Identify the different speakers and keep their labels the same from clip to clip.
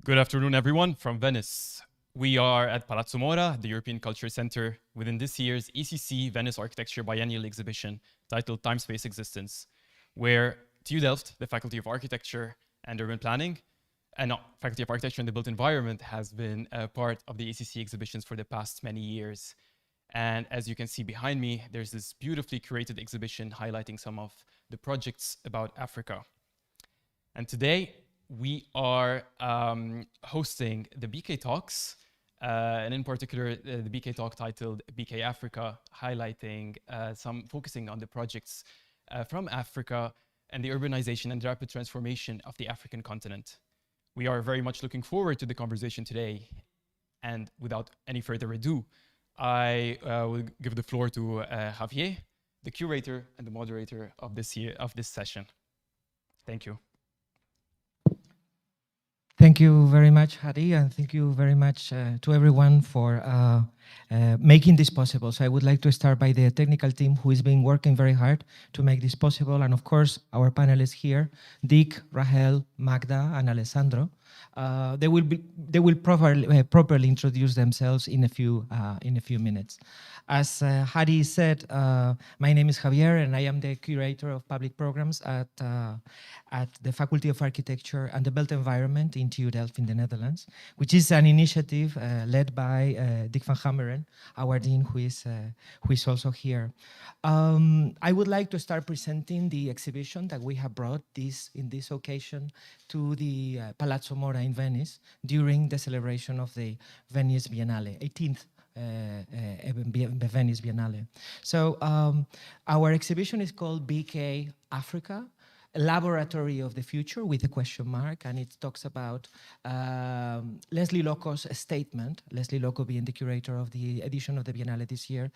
Speaker 1: Good afternoon, everyone, from Venice. We are at Palazzo Mora, the European Culture Center, within this year's ECC Venice Architecture Biennial exhibition titled Time Space Existence, where TU Delft, the Faculty of Architecture and Urban Planning, and Faculty of Architecture and the Built Environment has been a part of the ECC exhibitions for the past many years. And as you can see behind me, there's this beautifully curated exhibition highlighting some of the projects about Africa. And today, we are hosting the BK Talks, and in particular, the BK Talk titled BK Africa, highlighting focusing on the projects from Africa and the urbanization and rapid transformation of the African continent. We are very much looking forward to the conversation today. And without any further ado, I will give the floor to Javier, the curator and the moderator of this session. Thank you.
Speaker 2: Thank you very much, Hadi, and thank you very much to everyone for making this possible. So I would like to start by the technical team who has been working very hard to make this possible, and of course, our panelists here, Dick, Rahel, Magda, and Alessandro. They will properly introduce themselves in a few minutes. As Hadi said, my name is Javier, and I am the curator of public programs at the Faculty of Architecture and the Built Environment in TU Delft in the Netherlands, which is an initiative led by Dick van Hammeren, our dean, who is also here. I would like to start presenting the exhibition that we have brought in this occasion to the Palazzo Mora in Venice during the celebration of the Venice Biennale, 18th Venice Biennale. So our exhibition is called BK Africa, a laboratory of the future with a question mark, and it talks about Leslie Loco's statement, Leslie Loco being the curator of the edition of the Biennale this year,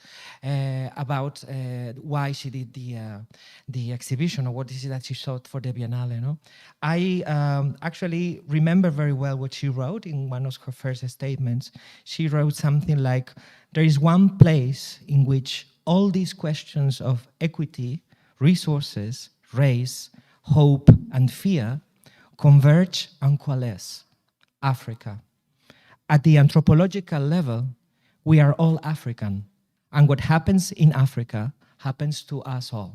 Speaker 2: about why she did the exhibition, or what is it that she sought for the Biennale. No? I actually remember very well what she wrote in one of her first statements. She wrote something like, there is one place in which all these questions of equity, resources, race, hope, and fear converge and coalesce: Africa. At the anthropological level, we are all African, and what happens in Africa happens to us all.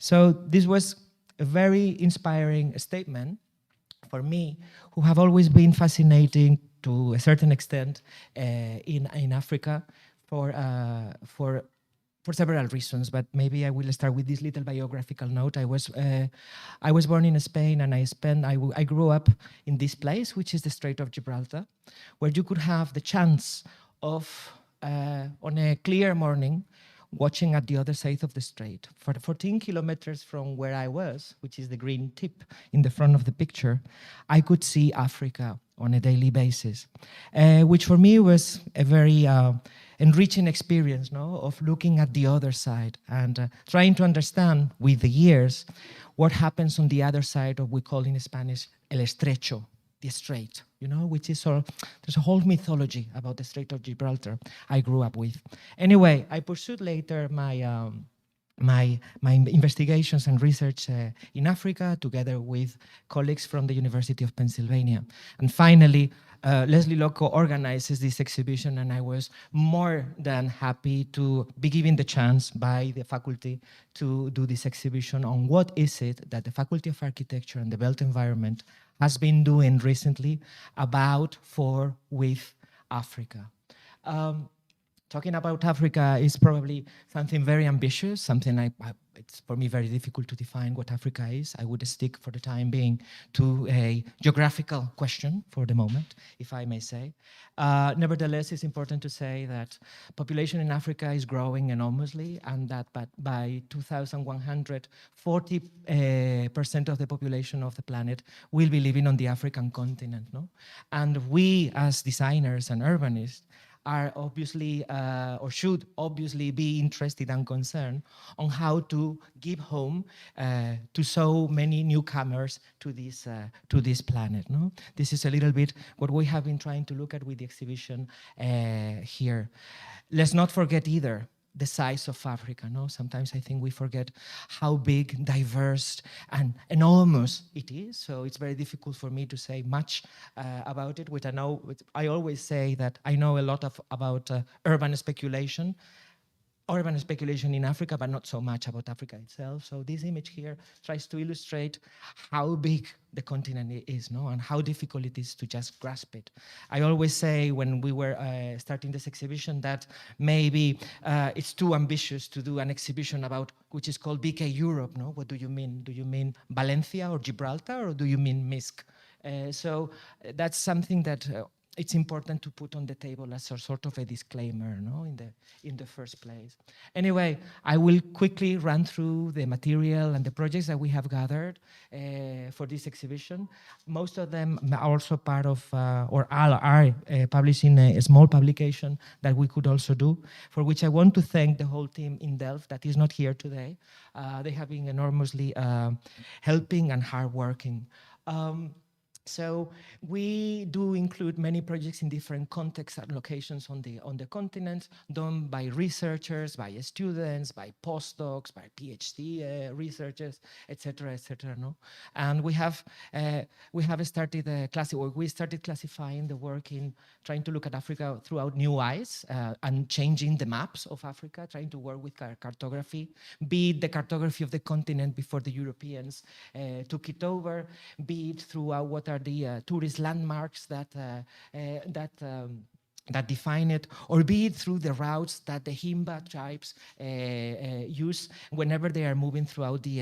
Speaker 2: So this was a very inspiring statement for me, who have always been fascinating to a certain extent in Africa for several reasons, but maybe I will start with this little biographical note. I was born in Spain, and I grew up in this place, which is the Strait of Gibraltar, where you could have the chance of, on a clear morning, watching at the other side of the strait. For 14 kilometers from where I was, which is the green tip in the front of the picture, I could see Africa on a daily basis, which for me was a very enriching experience, no, of looking at the other side and trying to understand with the years what happens on the other side of, we call in Spanish, el estrecho, the strait, you know, which is there's a whole mythology about the Strait of Gibraltar I grew up with. Anyway, I pursued later my investigations and research in Africa, together with colleagues from the University of Pennsylvania. And finally, Leslie Loco organizes this exhibition, and I was more than happy to be given the chance by the faculty to do this exhibition on what is it that the Faculty of Architecture and the Built Environment has been doing recently about, for, with Africa. Talking about Africa is probably something very ambitious, something it's for me very difficult to define what Africa is. I would stick for the time being to a geographical question for the moment, if I may say. Nevertheless, it's important to say that population in Africa is growing enormously, and that by 2100, 40% of the population of the planet will be living on the African continent. No? And we, as designers and urbanists, are obviously, or should obviously be interested and concerned on how to give home to so many newcomers to this planet. No? This is a little bit what we have been trying to look at with the exhibition here. Let's not forget either the size of Africa. No, sometimes I think we forget how big, diverse, and enormous it is. So it's very difficult for me to say much about it. Which I know. I always say that I know a lot about urban speculation, in Africa, but not so much about Africa itself. So this image here tries to illustrate how big the continent is, no, and how difficult it is to just grasp it. I always say when we were starting this exhibition that maybe it's too ambitious to do an exhibition about which is called BK Europe. No, what do you mean? Do you mean Valencia or Gibraltar, or do you mean Minsk? So that's something that. It's important to put on the table as a sort of a disclaimer, no, in the first place. Anyway, I will quickly run through the material and the projects that we have gathered for this exhibition. Most of them are also part of, or are published in a small publication that we could also do, for which I want to thank the whole team in Delft that is not here today. They have been enormously helping and hardworking. So we do include many projects in different contexts and locations on the continent, done by researchers, by students, by postdocs, by PhD researchers, etc., etc. No, and we started classifying the work in trying to look at Africa throughout new eyes and changing the maps of Africa, trying to work with cartography, be it the cartography of the continent before the Europeans took it over, be it throughout what are the tourist landmarks that define it, or be it through the routes that the Himba tribes use whenever they are moving throughout the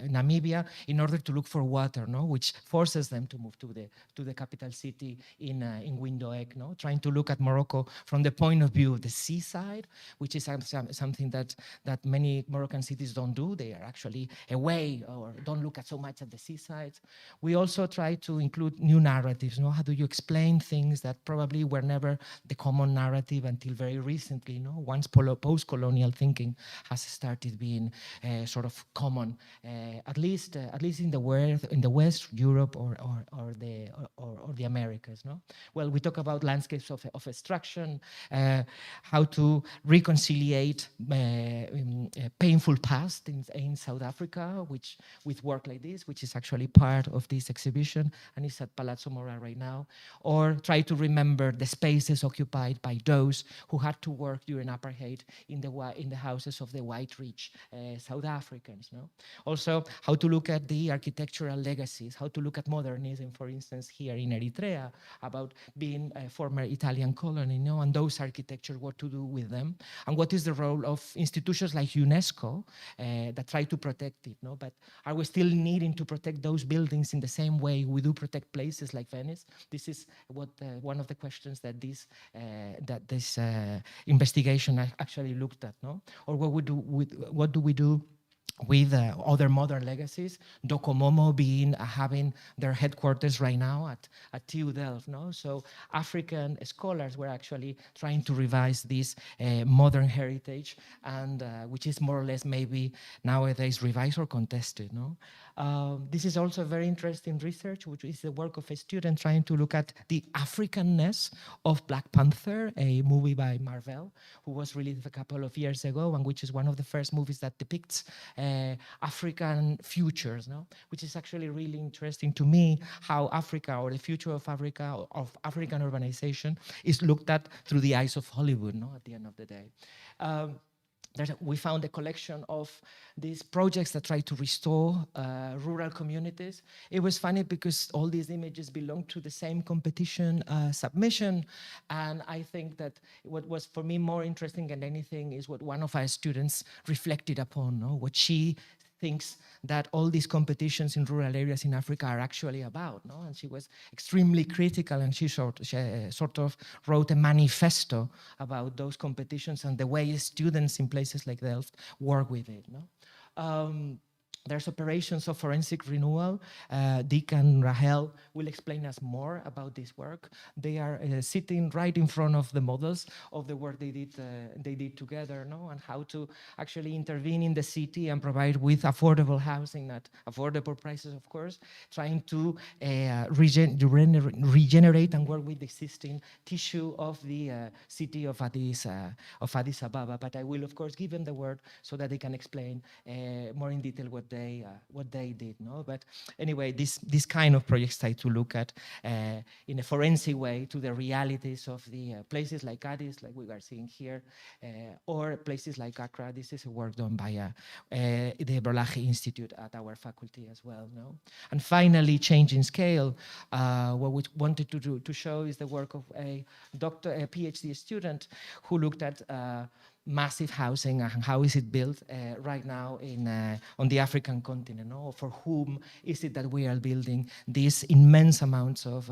Speaker 2: Namibia in order to look for water, no, which forces them to move to the capital city in Windhoek, no, trying to look at Morocco from the point of view of the seaside, which is something that many Moroccan cities don't do. They are actually away or don't look at so much at the seasides. We also try to include new narratives, no, how do you explain things that probably were never the common narrative until very recently, no? Once post-colonial thinking has started being sort of common, at least in the West, Europe, or the Americas, no? Well, we talk about landscapes of extraction, how to reconciliate painful past in South Africa, with work like this, which is actually part of this exhibition and is at Palazzo Mora right now, or try to remember the spaces occupied by those who had to work during apartheid in the houses of the white rich South Africans. No? Also, how to look at the architectural legacies, how to look at modernism, for instance, here in Eritrea, about being a former Italian colony, you know, and those architectures, what to do with them, and what is the role of institutions like UNESCO that try to protect it. No? But are we still needing to protect those buildings in the same way we do protect places like Venice? This is what one of the questions that this investigation actually looked at, no? Or what do we do with other modern legacies, Docomomo having their headquarters right now at TU Delft, no? So African scholars were actually trying to revise this modern heritage, and which is more or less maybe nowadays revised or contested, no? This is also very interesting research, which is the work of a student trying to look at the Africanness of Black Panther, a movie by Marvel, who was released a couple of years ago, and which is one of the first movies that depicts African futures, no? Which is actually really interesting to me, how Africa, or the future of Africa, of African urbanization, is looked at through the eyes of Hollywood, no? At the end of the day. We found a collection of these projects that try to restore rural communities. It was funny because all these images belong to the same competition submission, and I think that what was for me more interesting than anything is what one of our students reflected upon, no? What she thinks that all these competitions in rural areas in Africa are actually about, no? And she was extremely critical, and she sort of wrote a manifesto about those competitions and the way students in places like Delft work with it, no? there's operations of forensic renewal. Dick and Rahel will explain us more about this work. They are sitting right in front of the models of the work they did together, no? And how to actually intervene in the city and provide with affordable housing at affordable prices, of course, trying to regenerate and work with the existing tissue of the city of Addis Ababa. But I will, of course, give them the word so that they can explain more in detail what they did, no? But anyway, this kind of projects try to look at in a forensic way to the realities of the places like Addis, like we are seeing here, or places like Accra. This is a work done by the Berlage Institute at our faculty as well, no? And finally, change in scale. What we wanted to show is the work of a PhD student who looked at massive housing and how is it built right now on the African continent, no? For whom is it that we are building these immense amounts of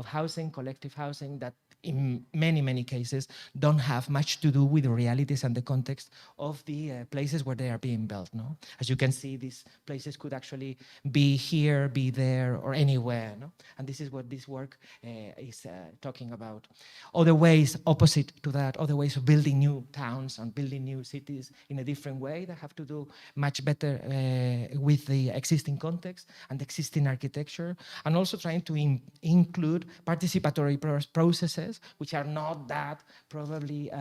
Speaker 2: housing, collective housing, that in many cases don't have much to do with the realities and the context of the places where they are being built, no? As you can see, these places could actually be here, be there, or anywhere, no? And this is what this work is talking about. Other ways opposite to that, other ways of building new towns and building new cities in a different way that have to do much better with the existing context and existing architecture, and also trying to include participatory processes which are not that probably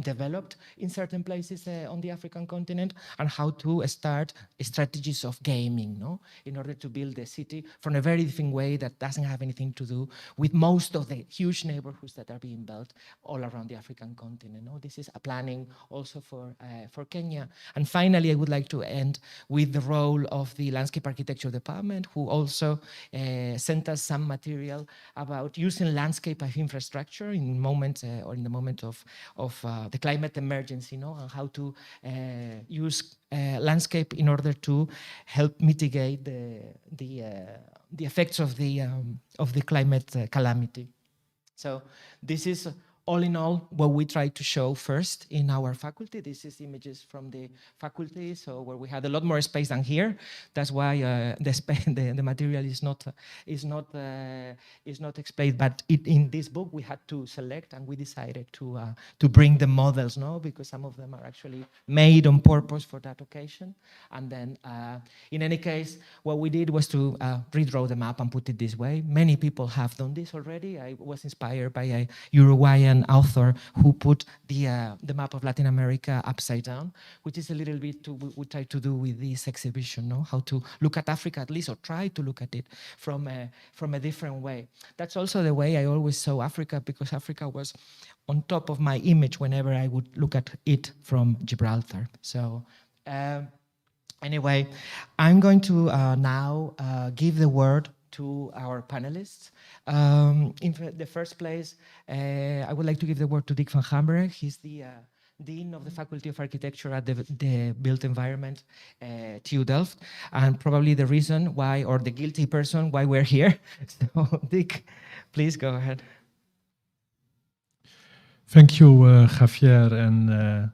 Speaker 2: developed in certain places on the African continent, and how to start strategies of gaming, no? In order to build a city from a very different way that doesn't have anything to do with most of the huge neighborhoods that are being built all around the African continent, no? This is a planning also for Kenya. And finally, I would like to end with the role of the landscape architecture department, who also sent us some material about using landscape as infrastructure in moments or in the moment of the climate emergency, no? And how to use landscape in order to help mitigate the effects of the climate calamity. So this is all in all what we try to show first in our faculty. This is images from the faculty, so where we had a lot more space than here. That's why the material is not explained. But in this book we had to select, and we decided to bring the models, no, because some of them are actually made on purpose for that occasion. And then in any case, what we did was to redraw the map and put it this way. Many people have done this already. I was inspired by a Uruguayan author who put the map of Latin America upside down, which is a little bit we try to do with this exhibition, no? How to look at Africa, at least, or try to look at it from a different way. That's also the way I always saw Africa, because Africa was on top of my image whenever I would look at it from Gibraltar. So anyway, I'm going to now give the word to our panelists. In the first place, I would like to give the word to Dick van Gamberen. He's the Dean of the Faculty of Architecture at the Built Environment TU Delft, and probably the reason why, or the guilty person why we're here. So Dick, please go ahead.
Speaker 3: Thank you, Javier, and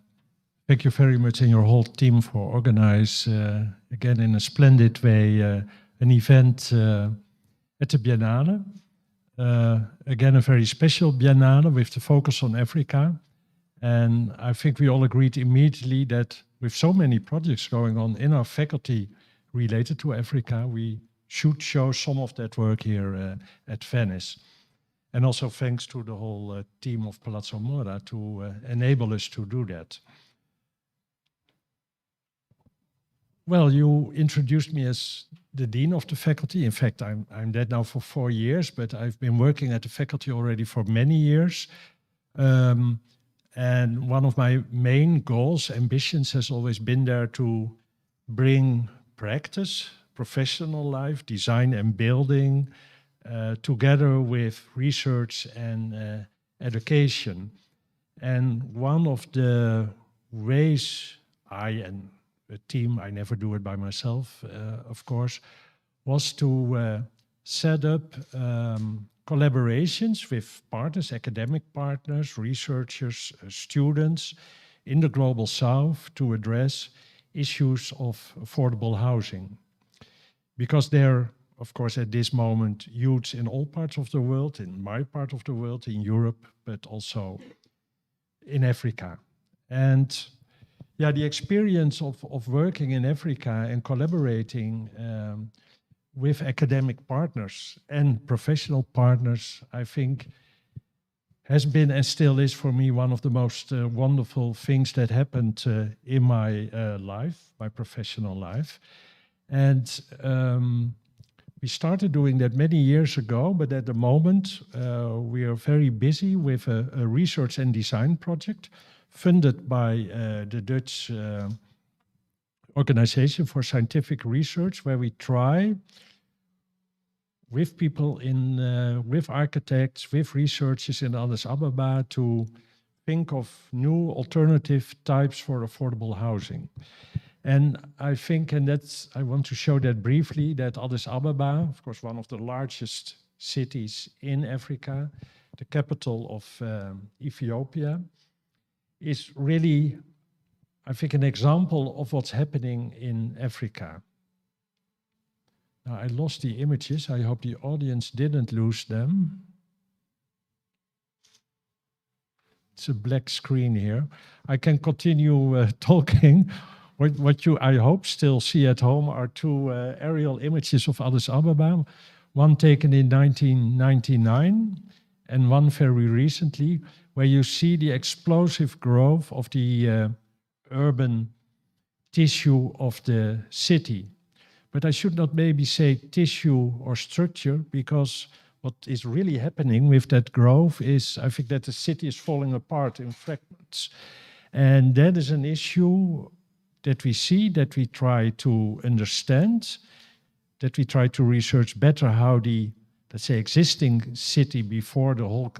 Speaker 3: thank you very much and your whole team for organize again in a splendid way an event at the Biennale. Again, a very special Biennale with the focus on Africa. And I think we all agreed immediately that with so many projects going on in our faculty related to Africa, we should show some of that work here at Venice. And also thanks to the whole team of Palazzo Mora to enable us to do that. Well, you introduced me as the Dean of the faculty. In fact, I'm that now for 4 years, but I've been working at the faculty already for many years. And one of my main goals, ambitions, has always been there to bring practice, professional life, design and building, together with research and education. And one of the ways I and a team, I never do it by myself, of course, was to set up collaborations with partners, academic partners, researchers, students in the Global South to address issues of affordable housing. Because they're, of course, at this moment, huge in all parts of the world, in my part of the world, in Europe, but also in Africa. And yeah, the experience of working in Africa and collaborating with academic partners and professional partners, I think has been and still is for me one of the most wonderful things that happened in my life, my professional life. And we started doing that many years ago, but at the moment we are very busy with a research and design project funded by the Dutch Organization for Scientific Research, where we try with people with architects, with researchers in Addis Ababa to think of new alternative types for affordable housing. And I think, and I want to show that briefly, that Addis Ababa, of course, one of the largest cities in Africa, the capital of Ethiopia, is really, I think, an example of what's happening in Africa. Now, I lost the images. I hope the audience didn't lose them. It's a black screen here. I can continue talking. What you, I hope, still see at home are two aerial images of Addis Ababa, one taken in 1999 and one very recently, where you see the explosive growth of the urban tissue of the city. But I should not maybe say tissue or structure, because what is really happening with that growth is, I think, that the city is falling apart in fragments. And that is an issue that we see, that we try to understand, that we try to research better how the, let's say, existing city before the whole,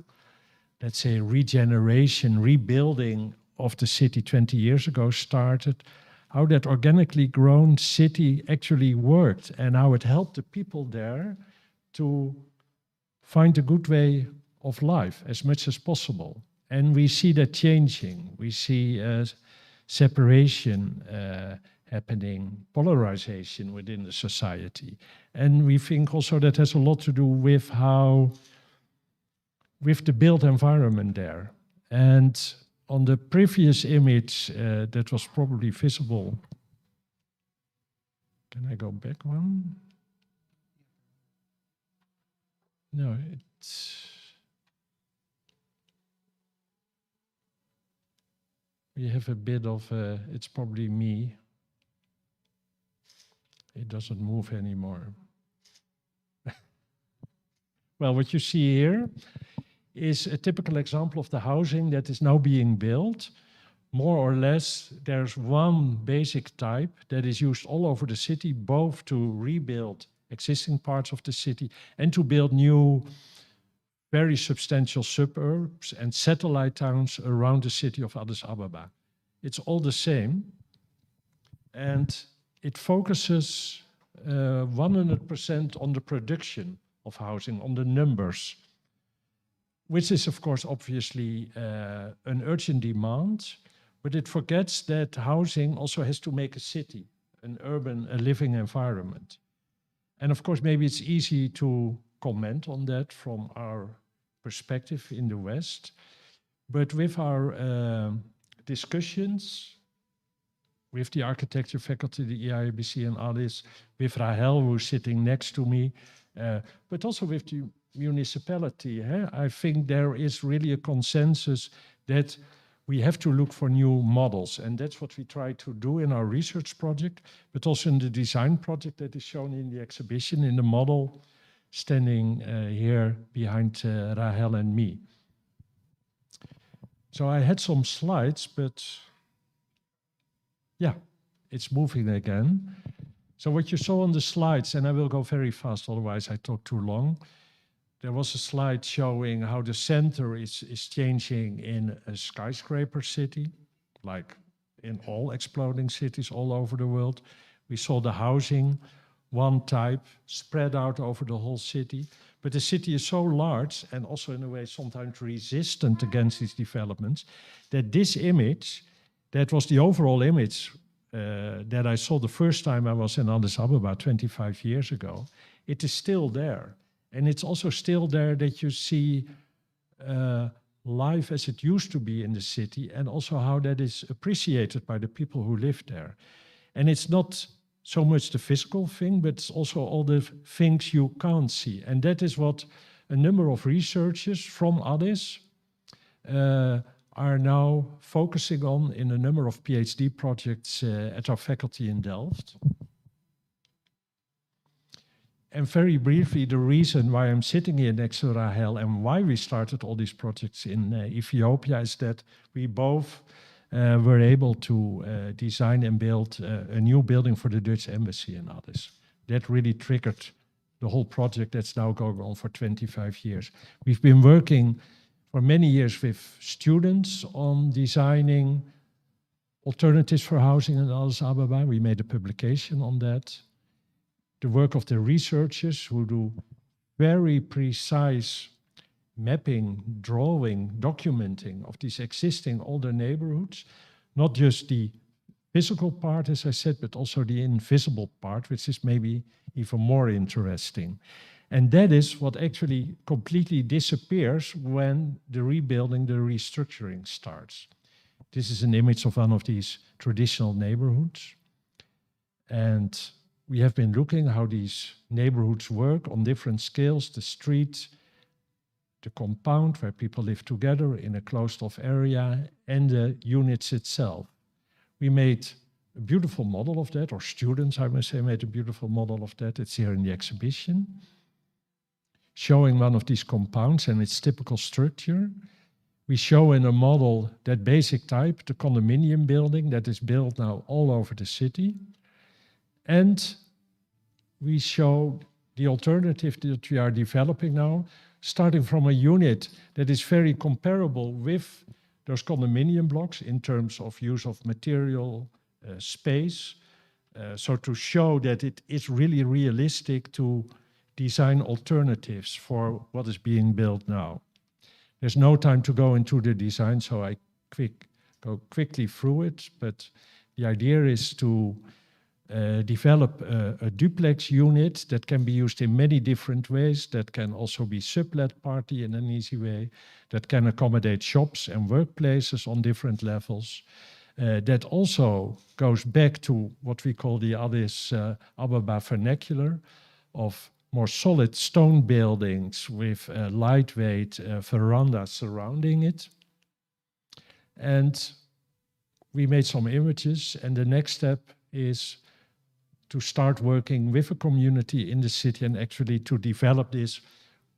Speaker 3: let's say, regeneration, rebuilding of the city 20 years ago started, how that organically grown city actually worked and how it helped the people there to find a good way of life as much as possible. And we see that changing. We see separation happening, polarization within the society. And we think also that has a lot to do with with the built environment there. And on the previous image that was probably visible, can I go back one? No, we have a bit of, it's probably me. It doesn't move anymore. Well, what you see here is a typical example of the housing that is now being built. More or less, there's one basic type that is used all over the city, both to rebuild existing parts of the city and to build new, very substantial suburbs and satellite towns around the city of Addis Ababa. It's all the same, and it focuses 100% on the production of housing, on the numbers, which is, of course, obviously an urgent demand, but it forgets that housing also has to make a city, an urban, a living environment. And of course, maybe it's easy to comment on that from our perspective in the West, but with our discussions with the architecture faculty, the EIBC and others, with Rahel, who's sitting next to me, but also with the municipality. I think there is really a consensus that we have to look for new models, and that's what we try to do in our research project, but also in the design project that is shown in the exhibition, in the model standing here behind Rahel and me. So I had some slides, but yeah, it's moving again. So what you saw on the slides, and I will go very fast, otherwise I talk too long. There was a slide showing how the center is changing in a skyscraper city, like in all exploding cities all over the world. We saw the housing, one type, spread out over the whole city. But the city is so large and also in a way sometimes resistant against these developments that this image, that was the overall image that I saw the first time I was in Addis Ababa 25 years ago, it is still there. And it's also still there that you see life as it used to be in the city, and also how that is appreciated by the people who live there. And it's not so much the physical thing, but it's also all the things you can't see. And that is what a number of researchers from Addis are now focusing on in a number of PhD projects at our faculty in Delft. And very briefly, the reason why I'm sitting here next to Rahel and why we started all these projects in Ethiopia is that we both were able to design and build a new building for the Dutch embassy in Addis. That really triggered the whole project that's now going on for 25 years. We've been working for many years with students on designing alternatives for housing in Addis Ababa. We made a publication on that. The work of the researchers who do very precise mapping, drawing, documenting of these existing older neighborhoods, not just the physical part, as I said, but also the invisible part, which is maybe even more interesting. And that is what actually completely disappears when the rebuilding, the restructuring starts. This is an image of one of these traditional neighborhoods. And we have been looking how these neighborhoods work on different scales, the street, the compound where people live together in a closed-off area, and the units itself. We made a beautiful model of that, or students, I must say, made a beautiful model of that. It's here in the exhibition, showing one of these compounds and its typical structure. We show in a model that basic type, the condominium building that is built now all over the city. And we show the alternative that we are developing now, starting from a unit that is very comparable with those condominium blocks in terms of use of material, space. So to show that it is really realistic to design alternatives for what is being built now. There's no time to go into the design, so I go quickly through it, but the idea is to develop a duplex unit that can be used in many different ways, that can also be sublet partly in an easy way, that can accommodate shops and workplaces on different levels. That also goes back to what we call the Addis Ababa vernacular of more solid stone buildings with lightweight verandas surrounding it. And we made some images, and the next step is to start working with a community in the city and actually to develop this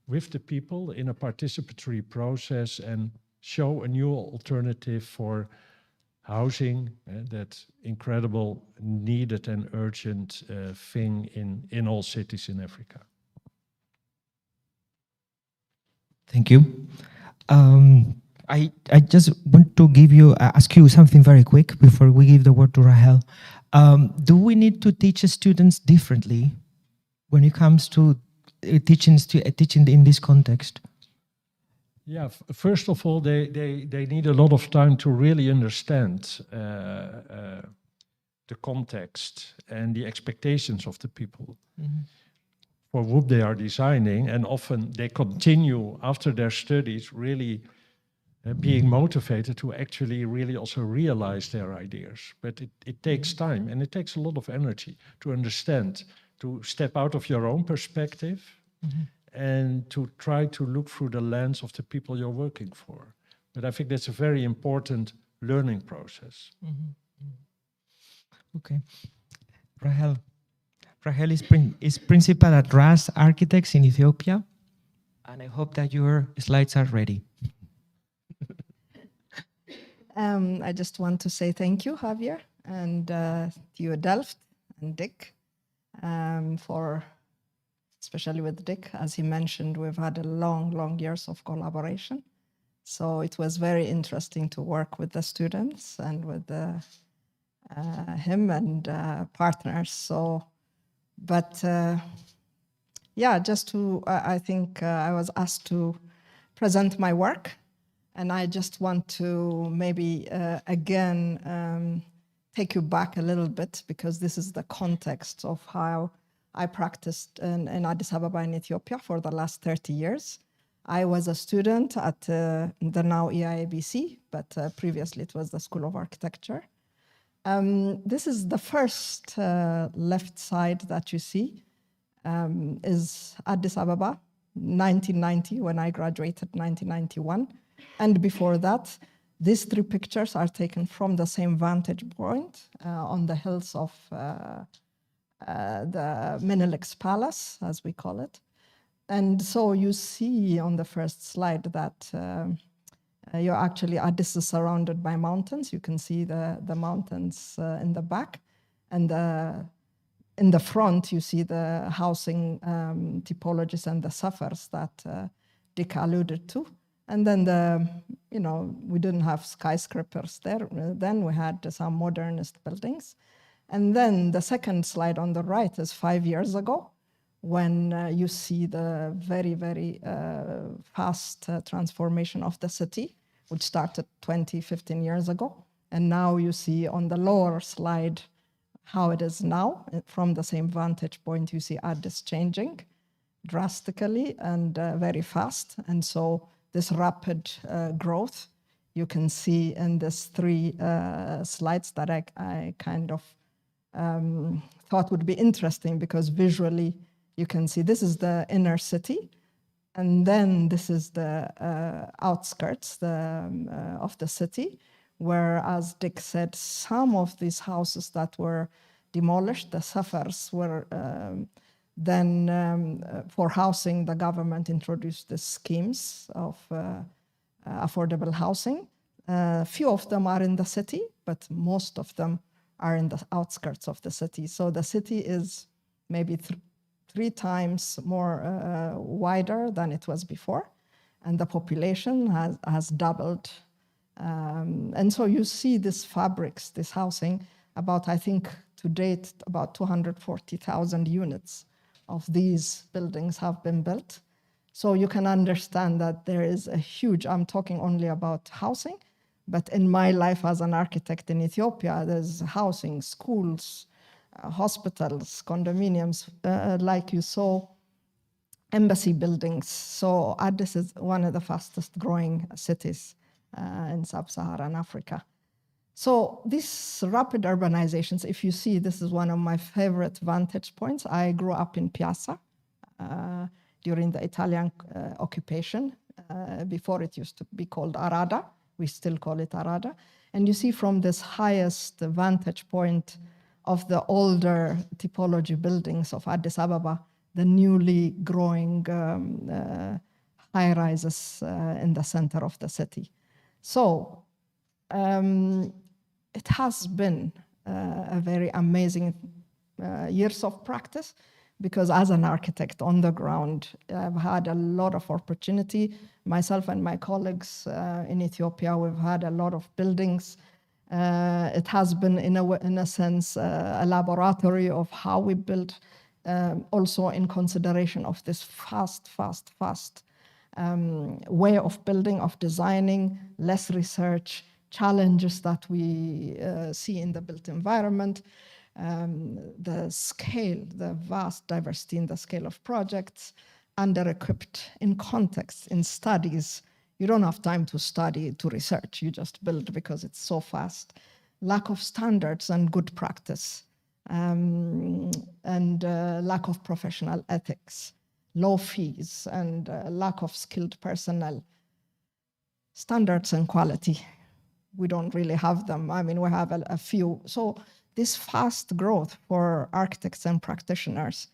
Speaker 3: with the people in a participatory process and show a new alternative for housing, that incredible needed and urgent thing in all cities in Africa.
Speaker 2: Thank you. I just want to ask you something very quick before we give the word to Rahel. Do we need to teach students differently when it comes to teaching in this context?
Speaker 3: Yeah, first of all, they need a lot of time to really understand the context and the expectations of the people for whom they are designing, and often they continue after their studies really being motivated to actually really also realize their ideas. But it takes time, and it takes a lot of energy to understand, to step out of your own perspective and to try to look through the lens of the people you're working for. But I think that's a very important learning process.
Speaker 2: Okay. Rahel. Rahel is principal at RAS Architects in Ethiopia, and I hope that your slides are ready.
Speaker 4: I just want to say thank you, Javier, and to you, Delft and Dick, especially with Dick, as he mentioned, we've had a long years of collaboration. So it was very interesting to work with the students and with him and partners. So, but yeah, I think I was asked to present my work. And I just want to maybe again take you back a little bit, because this is the context of how I practiced in Addis Ababa in Ethiopia for the last 30 years. I was a student at the now EIABC, but previously it was the School of Architecture. This is the first left side that you see, is Addis Ababa, 1990, when I graduated, 1991. And before that, these three pictures are taken from the same vantage point on the hills of the Menelek's Palace, as we call it. And so you see on the first slide that you're actually, Addis is surrounded by mountains. You can see the mountains in the back. And in the front, you see the housing typologies and the suffers that Dick alluded to. And then we didn't have skyscrapers there. Then we had some modernist buildings. And then the second slide on the right is 5 years ago, when you see the very, very fast transformation of the city, which started 15 years ago. And now you see on the lower slide how it is now. From the same vantage point, you see Addis changing drastically and very fast. And so this rapid growth, you can see in these three slides that I kind of thought would be interesting, because visually you can see this is the inner city, and then this is the outskirts of the city, where, as Dick said, some of these houses that were demolished, the suffers, were then for housing, the government introduced the schemes of affordable housing. Few of them are in the city, but most of them are in the outskirts of the city. So the city is maybe three times more wider than it was before, and the population has doubled. And so you see these fabrics, this housing, about, I think, to date, about 240,000 units of these buildings have been built. So you can understand that there is a huge, I'm talking only about housing, but in my life as an architect in Ethiopia, there's housing, schools, hospitals, condominiums, like you saw, embassy buildings. So Addis is one of the fastest growing cities in sub-Saharan Africa. So these rapid urbanizations, if you see, this is one of my favorite vantage points. I grew up in Piazza during the Italian occupation. Before it used to be called Arada. We still call it Arada. And you see from this highest vantage point of the older typology buildings of Addis Ababa, the newly growing high rises in the center of the city. So it has been a very amazing years of practice, because as an architect on the ground, I've had a lot of opportunity. Myself and my colleagues in Ethiopia, we've had a lot of buildings. It has been, in a sense, a laboratory of how we build, also in consideration of this fast way of building, of designing, less research, challenges that we see in the built environment, the scale, the vast diversity in the scale of projects, under-equipped in context, in studies. You don't have time to study, to research, you just build because it's so fast. Lack of standards and good practice, and lack of professional ethics, low fees, and lack of skilled personnel. Standards and quality, we don't really have them. I mean, we have a few. So this fast growth for architects and practitioners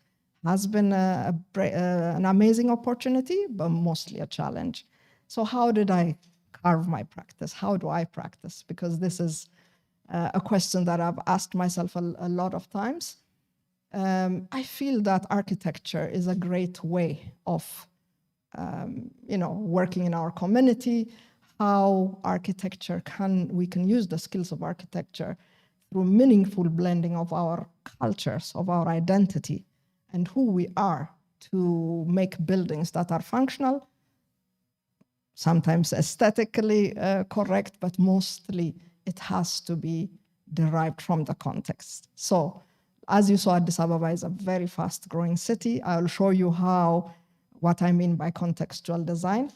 Speaker 4: has been an amazing opportunity, but mostly a challenge. So how did I carve my practice? How do I practice? Because this is a question that I've asked myself a lot of times. I feel that architecture is a great way of working in our community, how architecture we can use the skills of architecture through meaningful blending of our cultures, of our identity, and who we are, to make buildings that are functional, sometimes aesthetically correct, but mostly it has to be derived from the context. So as you saw, Addis Ababa is a very fast growing city. I'll show you what I mean by contextual design.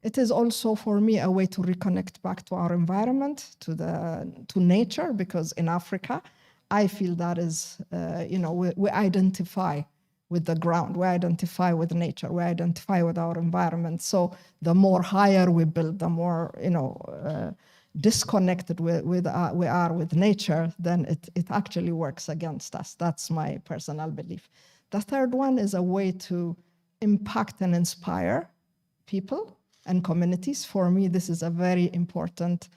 Speaker 4: It is also for me a way to reconnect back to our environment, to nature, because in Africa, I feel that is, we identify with the ground, we identify with nature, we identify with our environment. So the more higher we build, the more disconnected we are with nature, then it actually works against us. That's my personal belief. The third one is a way to impact and inspire people and communities. For me, this is a very important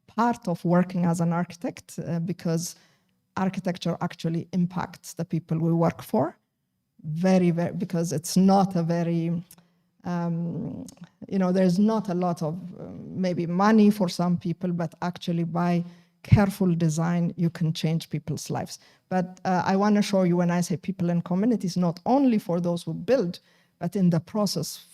Speaker 4: part of working as an architect because architecture actually impacts the people we work for. Very, because it's not a very, there's not a lot of maybe money for some people, but actually by careful design, you can change people's lives. But I want to show you when I say people and communities, not only for those who build, but in the process,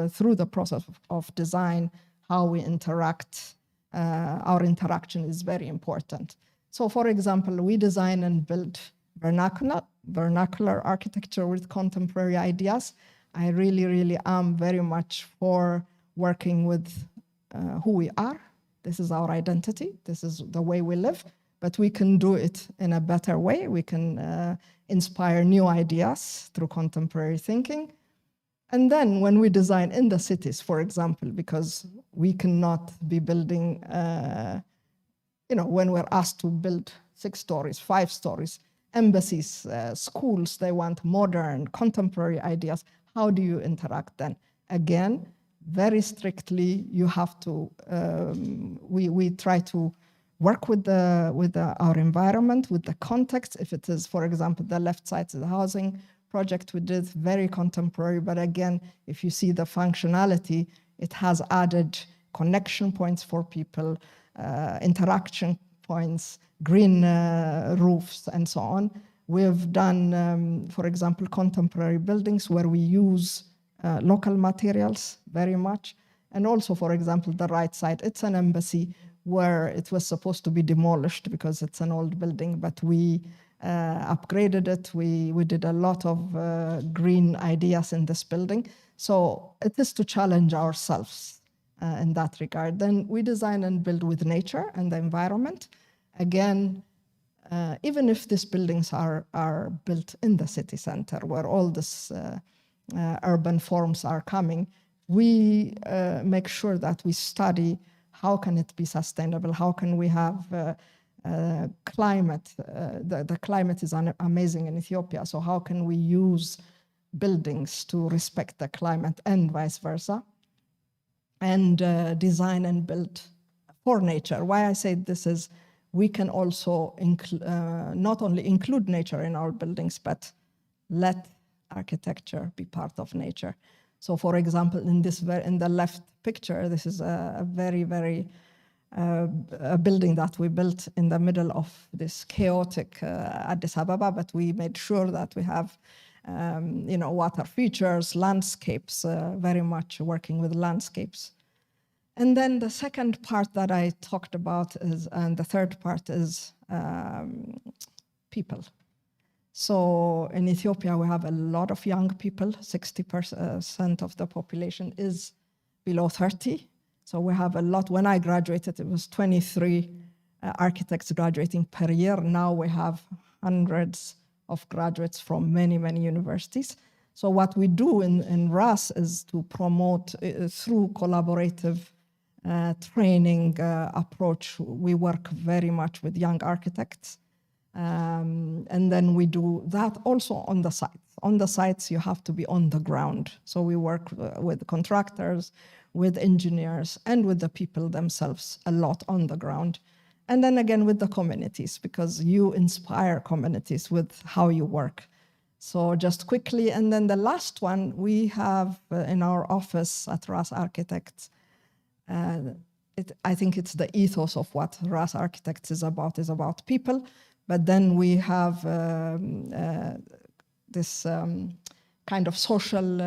Speaker 4: through the process of design, how we interact, our interaction is very important. So for example, we design and build vernacular architecture with contemporary ideas. I really am very much for working with who we are. This is our identity. This is the way we live, but we can do it in a better way. We can inspire new ideas through contemporary thinking. And then when we design in the cities, for example, because we cannot be building, when we're asked to build 6 stories, 5 stories, embassies, schools, they want modern, contemporary ideas. How do you interact then? Again, very strictly, you have to, we try to work with our environment, with the context. If it is, for example, the left side is the housing project we did, very contemporary, but again, if you see the functionality, it has added connection points for people, interaction points, green roofs, and so on. We've done, for example, contemporary buildings where we use local materials very much. And also, for example, the right side, it's an embassy where it was supposed to be demolished because it's an old building, but we upgraded it. We did a lot of green ideas in this building. So it is to challenge ourselves in that regard. Then we design and build with nature and the environment. Again, even if these buildings are built in the city center where all these urban forms are coming, we make sure that we study how can it be sustainable, how can we have climate. The climate is amazing in Ethiopia, so how can we use buildings to respect the climate and vice versa, and design and build for nature. Why I say this is we can also not only include nature in our buildings, but let architecture be part of nature. So for example, in the left picture, this is a very a building that we built in the middle of this chaotic Addis Ababa, but we made sure that we have water features, landscapes, very much working with landscapes. And then the second part that I talked about is, and the third part is people. So in Ethiopia, we have a lot of young people. 60% of the population is below 30. So we have a lot. When I graduated, it was 23 architects graduating per year. Now we have hundreds of graduates from many universities. So what we do in RAS is to promote through collaborative training approach. We work very much with young architects. And then we do that also on the sites. On the sites, you have to be on the ground. So we work with contractors, with engineers, and with the people themselves a lot on the ground. And then again with the communities, because you inspire communities with how you work. So just quickly, and then the last one we have in our office at RAS Architects, I think it's the ethos of what RAS Architects is about people. But then we have this kind of social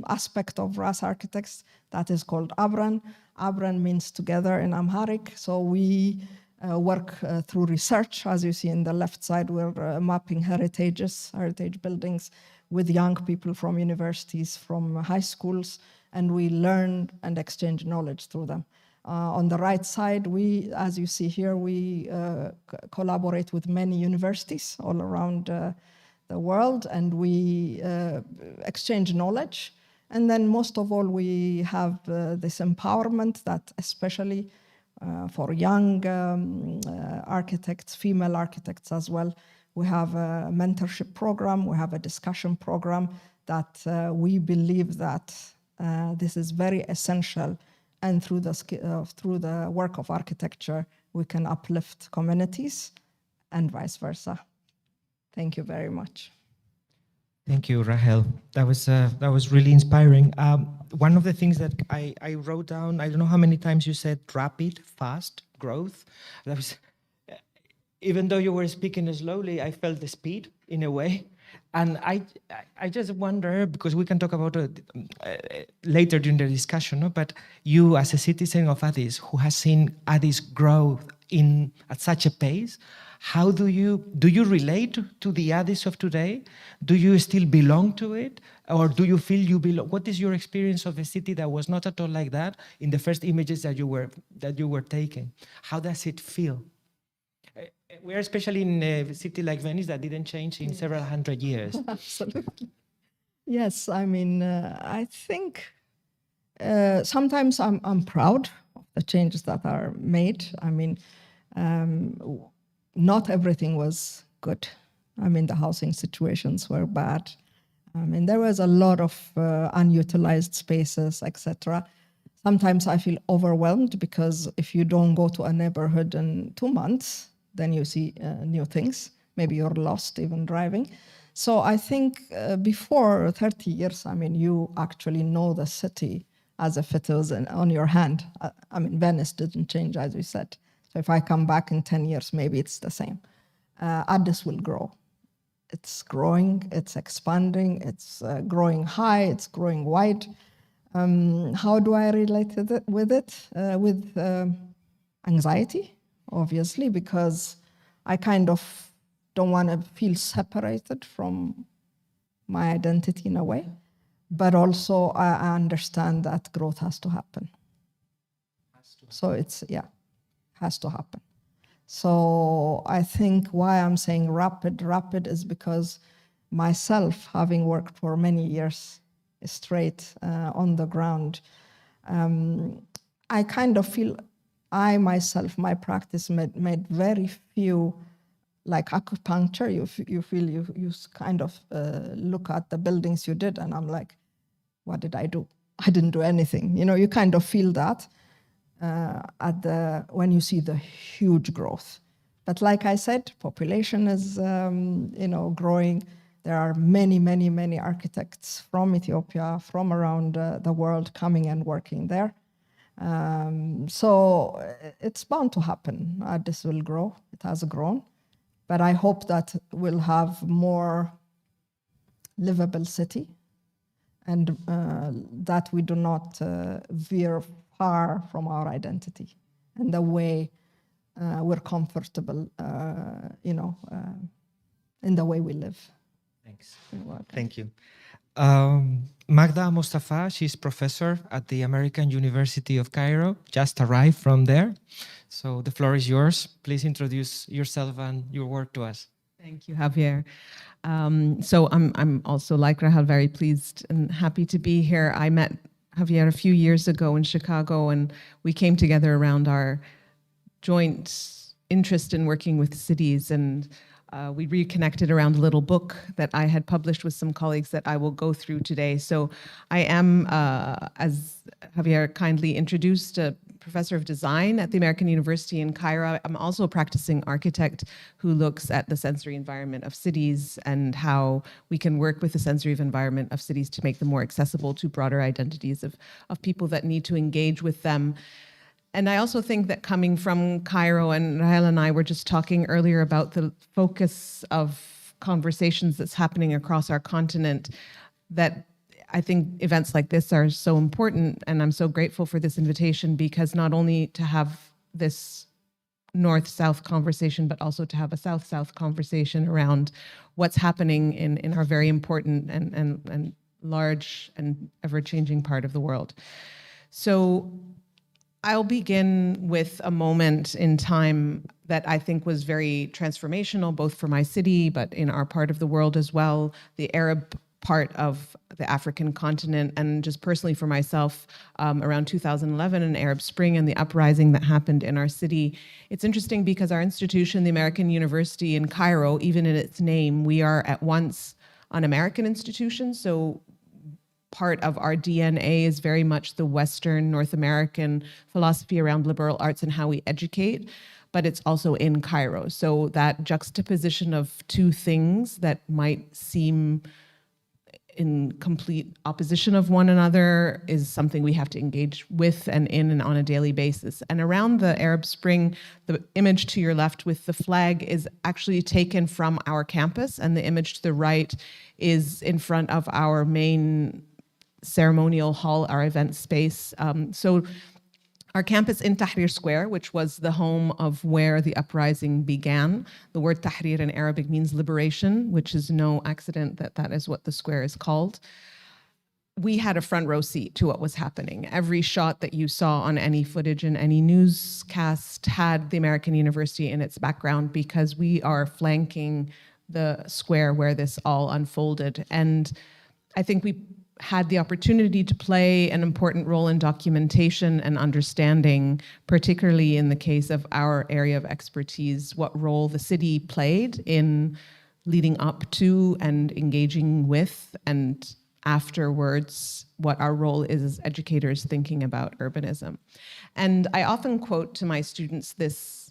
Speaker 4: aspect of RAS Architects that is called Abran. Abran means together in Amharic. So we work through research. As you see in the left side, we're mapping heritage buildings with young people from universities, from high schools, and we learn and exchange knowledge through them. On the right side, as you see here, we collaborate with many universities all around the world, and we exchange knowledge. And then most of all, we have this empowerment that especially for young architects, female architects as well, we have a mentorship program, we have a discussion program that we believe that this is very essential, and through the work of architecture, we can uplift communities and vice versa. Thank you very much.
Speaker 2: Thank you, Rahel. That was really inspiring. One of the things that I wrote down, I don't know how many times you said rapid, fast growth. That was, even though you were speaking slowly, I felt the speed in a way. And I just wonder, because we can talk about it later during the discussion, no? But you as a citizen of Addis who has seen Addis grow at such a pace, how do you relate to the Addis of today? Do you still belong to it? Or do you feel you belong? What is your experience of a city that was not at all like that in the first images that you were taking? How does it feel? We're especially in a city like Venice that didn't change in several hundred years.
Speaker 4: Absolutely. Yes, I mean, I think sometimes I'm proud of the changes that are made. I mean, not everything was good. I mean, the housing situations were bad. I mean, there was a lot of unutilized spaces, etc. Sometimes I feel overwhelmed because if you don't go to a neighborhood in 2 months, then you see new things. Maybe you're lost even driving. So I think before 30 years, I mean, you actually know the city as if it was on your hand. I mean, Venice didn't change, as we said. So if I come back in 10 years, maybe it's the same. Addis will grow. It's growing, it's expanding, it's growing high, it's growing wide. How do I relate with it? With anxiety, obviously, because I kind of don't want to feel separated from my identity in a way. But also I understand that growth has to happen. So it's, has to happen. So I think why I'm saying rapid is because myself, having worked for many years straight on the ground, I kind of feel I myself, my practice made very few, like acupuncture, you feel you kind of look at the buildings you did and I'm like, what did I do? I didn't do anything. You know, you kind of feel that when you see the huge growth. But like I said, population is growing. There are many architects from Ethiopia, from around the world coming and working there. So it's bound to happen. Addis will grow. It has grown. But I hope that we'll have more livable city and that we do not veer far from our identity and the way we're comfortable, in the way we live.
Speaker 2: Thanks. Thank you. Magda Mostafa, she's professor at the American University of Cairo, just arrived from there. So the floor is yours. Please introduce yourself and your work to us.
Speaker 5: Thank you, Javier. So I'm also, like Rahel, very pleased and happy to be here. I met Javier a few years ago in Chicago, and we came together around our joint interest in working with cities, and we reconnected around a little book that I had published with some colleagues that I will go through today. So I am, as Javier kindly introduced, a professor of design at the American University in Cairo. I'm also a practicing architect who looks at the sensory environment of cities and how we can work with the sensory environment of cities to make them more accessible to broader identities of people that need to engage with them. And I also think that coming from Cairo, and Rahel and I were just talking earlier about the focus of conversations that's happening across our continent, that I think events like this are so important, and I'm so grateful for this invitation, because not only to have this north-south conversation, but also to have a south-south conversation around what's happening in our very important and large and ever-changing part of the world. So I'll begin with a moment in time that I think was very transformational, both for my city, but in our part of the world as well, the Arab part of the African continent, and just personally for myself, around 2011, an Arab Spring and the uprising that happened in our city. It's interesting because our institution, the American University in Cairo, even in its name, we are at once an American institution, so part of our DNA is very much the Western North American philosophy around liberal arts and how we educate, but it's also in Cairo. So that juxtaposition of two things that might seem in complete opposition of one another is something we have to engage with and in and on a daily basis. And around the Arab Spring, the image to your left with the flag is actually taken from our campus, and the image to the right is in front of our main ceremonial hall, our event space. So our campus in Tahrir Square, which was the home of where the uprising began. The word Tahrir in Arabic means liberation, which is no accident that that is what the square is called. We had a front row seat to what was happening. Every shot that you saw on any footage in any newscast had the American University in its background because we are flanking the square where this all unfolded. And I think we had the opportunity to play an important role in documentation and understanding, particularly in the case of our area of expertise, what role the city played in leading up to and engaging with, and afterwards, what our role is as educators thinking about urbanism. And I often quote to my students this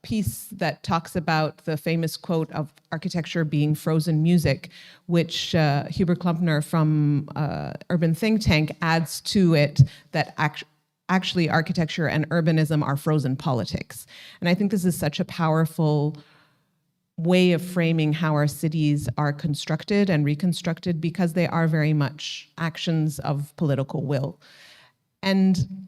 Speaker 5: piece that talks about the famous quote of architecture being frozen music, which Hubert Klumpner from Urban Think Tank adds to it, that actually architecture and urbanism are frozen politics. And I think this is such a powerful way of framing how our cities are constructed and reconstructed, because they are very much actions of political will. And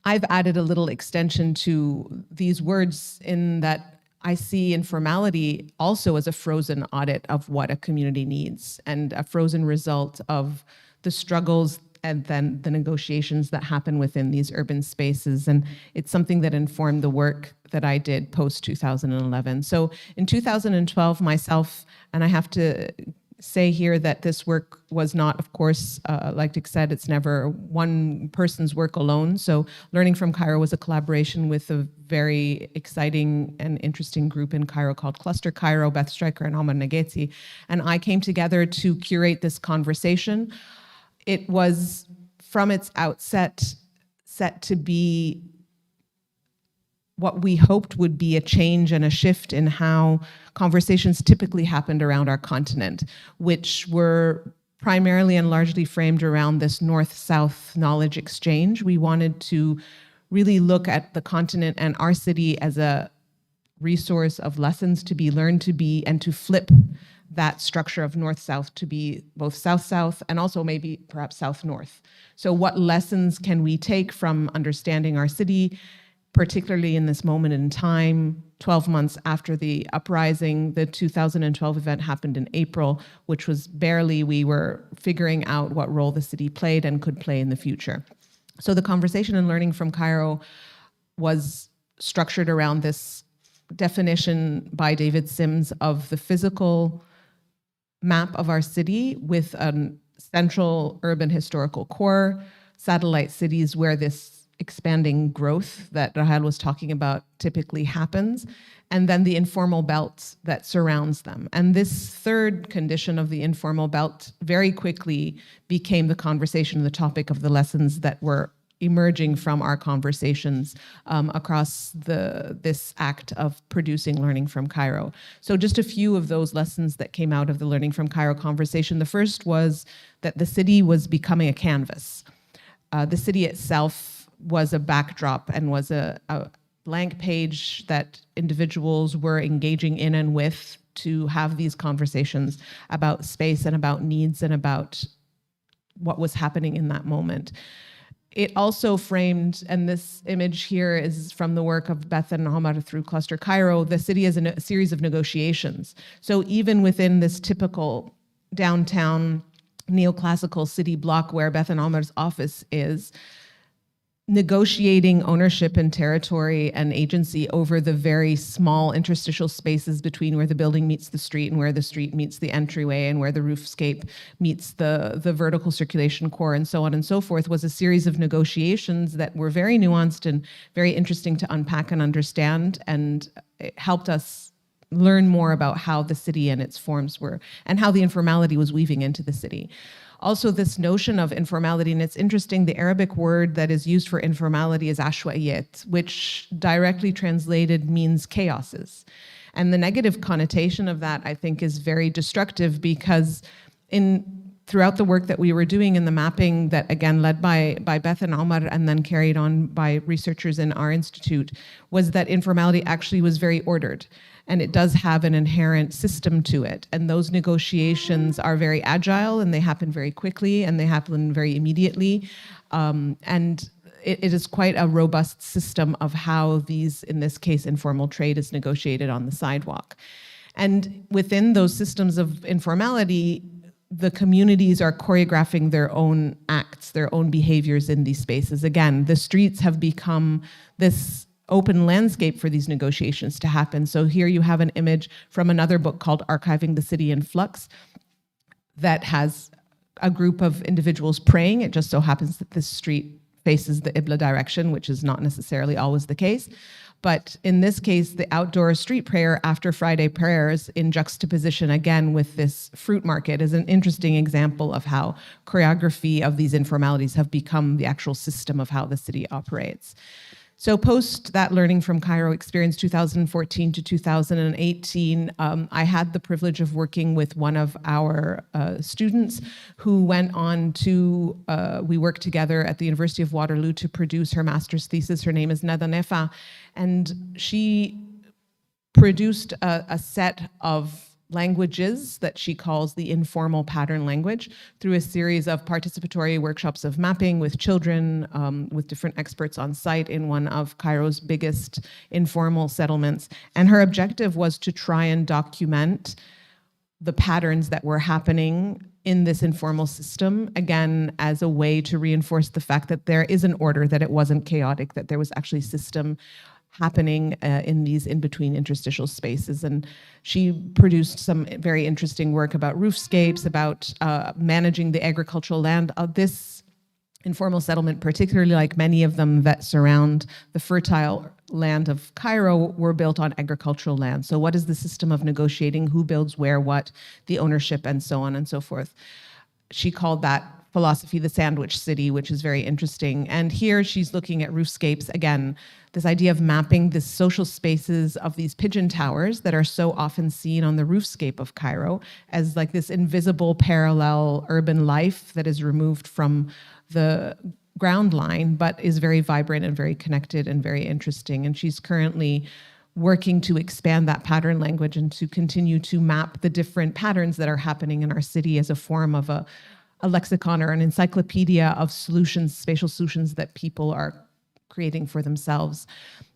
Speaker 5: I've added a little extension to these words in that I see informality also as a frozen audit of what a community needs, and a frozen result of the struggles and then the negotiations that happen within these urban spaces. And it's something that informed the work that I did post-2011. So in 2012, myself, and I have to say here that this work was not, of course, like Dick said, it's never one person's work alone. So Learning from Cairo was a collaboration with a very exciting and interesting group in Cairo called Cluster Cairo, Beth Stryker and Omar Nageti. And I came together to curate this conversation. It was, from its outset, set to be what we hoped would be a change and a shift in how conversations typically happened around our continent, which were primarily and largely framed around this north-south knowledge exchange. We wanted to really look at the continent and our city as a resource of lessons to be learned to be, and to flip that structure of north-south to be both south-south and also maybe perhaps south-north. So what lessons can we take from understanding our city, particularly in this moment in time, 12 months after the uprising? The 2012 event happened in April, which was barely we were figuring out what role the city played and could play in the future. So the conversation in Learning from Cairo was structured around this definition by David Sims of the physical map of our city with a central urban historical core, satellite cities where this expanding growth that Rahel was talking about typically happens, and then the informal belt that surrounds them. And this third condition of the informal belt very quickly became the conversation, the topic of the lessons that were emerging from our conversations across this act of producing Learning from Cairo. So just a few of those lessons that came out of the Learning from Cairo conversation. The first was that the city was becoming a canvas. The city itself was a backdrop and was a blank page that individuals were engaging in and with to have these conversations about space and about needs and about what was happening in that moment. it also framed, and this image here is from the work of Beth and Omar through Cluster Cairo, the city as a series of negotiations. So even within this typical downtown neoclassical city block where Beth and Omar's office is, negotiating ownership and territory and agency over the very small interstitial spaces between where the building meets the street and where the street meets the entryway and where the roofscape meets the vertical circulation core and so on and so forth was a series of negotiations that were very nuanced and very interesting to unpack and understand, and it helped us learn more about how the city and its forms were and how the informality was weaving into the city. Also, this notion of informality, and it's interesting, the Arabic word that is used for informality is ashwaiyat, which directly translated means chaoses. And the negative connotation of that, I think, is very destructive, because throughout the work that we were doing in the mapping that, again, led by Beth and Omar and then carried on by researchers in our institute, was that informality actually was very ordered. And it does have an inherent system to it. And those negotiations are very agile, and they happen very quickly, and they happen very immediately. And it is quite a robust system of how these, in this case, informal trade is negotiated on the sidewalk. And within those systems of informality, the communities are choreographing their own acts, their own behaviors in these spaces. Again, the streets have become this open landscape for these negotiations to happen. So here you have an image from another book called Archiving the City in Flux that has a group of individuals praying. It just so happens that this street faces the Ibla direction, which is not necessarily always the case. But in this case, the outdoor street prayer after Friday prayers in juxtaposition again with this fruit market is an interesting example of how choreography of these informalities have become the actual system of how the city operates. So post that learning from Cairo experience, 2014 to 2018, I had the privilege of working with one of our students who went on to, we worked together at the University of Waterloo to produce her master's thesis. Her name is Nada Nefa, and she produced a set of languages that she calls the informal pattern language through a series of participatory workshops of mapping with children, with different experts on site in one of Cairo's biggest informal settlements. And her objective was to try and document the patterns that were happening in this informal system, again, as a way to reinforce the fact that there is an order, that it wasn't chaotic, that there was actually system happening in these in-between interstitial spaces. And she produced some very interesting work about roofscapes, about managing the agricultural land of this informal settlement, particularly like many of them that surround the fertile land of Cairo were built on agricultural land. So what is the system of negotiating who builds where, what, the ownership, and so on and so forth. She called that philosophy the sandwich city, which is very interesting. And here she's looking at roofscapes, again, this idea of mapping the social spaces of these pigeon towers that are so often seen on the roofscape of Cairo as like this invisible parallel urban life that is removed from the ground line, but is very vibrant and very connected and very interesting. And she's currently working to expand that pattern language and to continue to map the different patterns that are happening in our city as a form of a lexicon or an encyclopedia of solutions, spatial solutions that people are creating for themselves.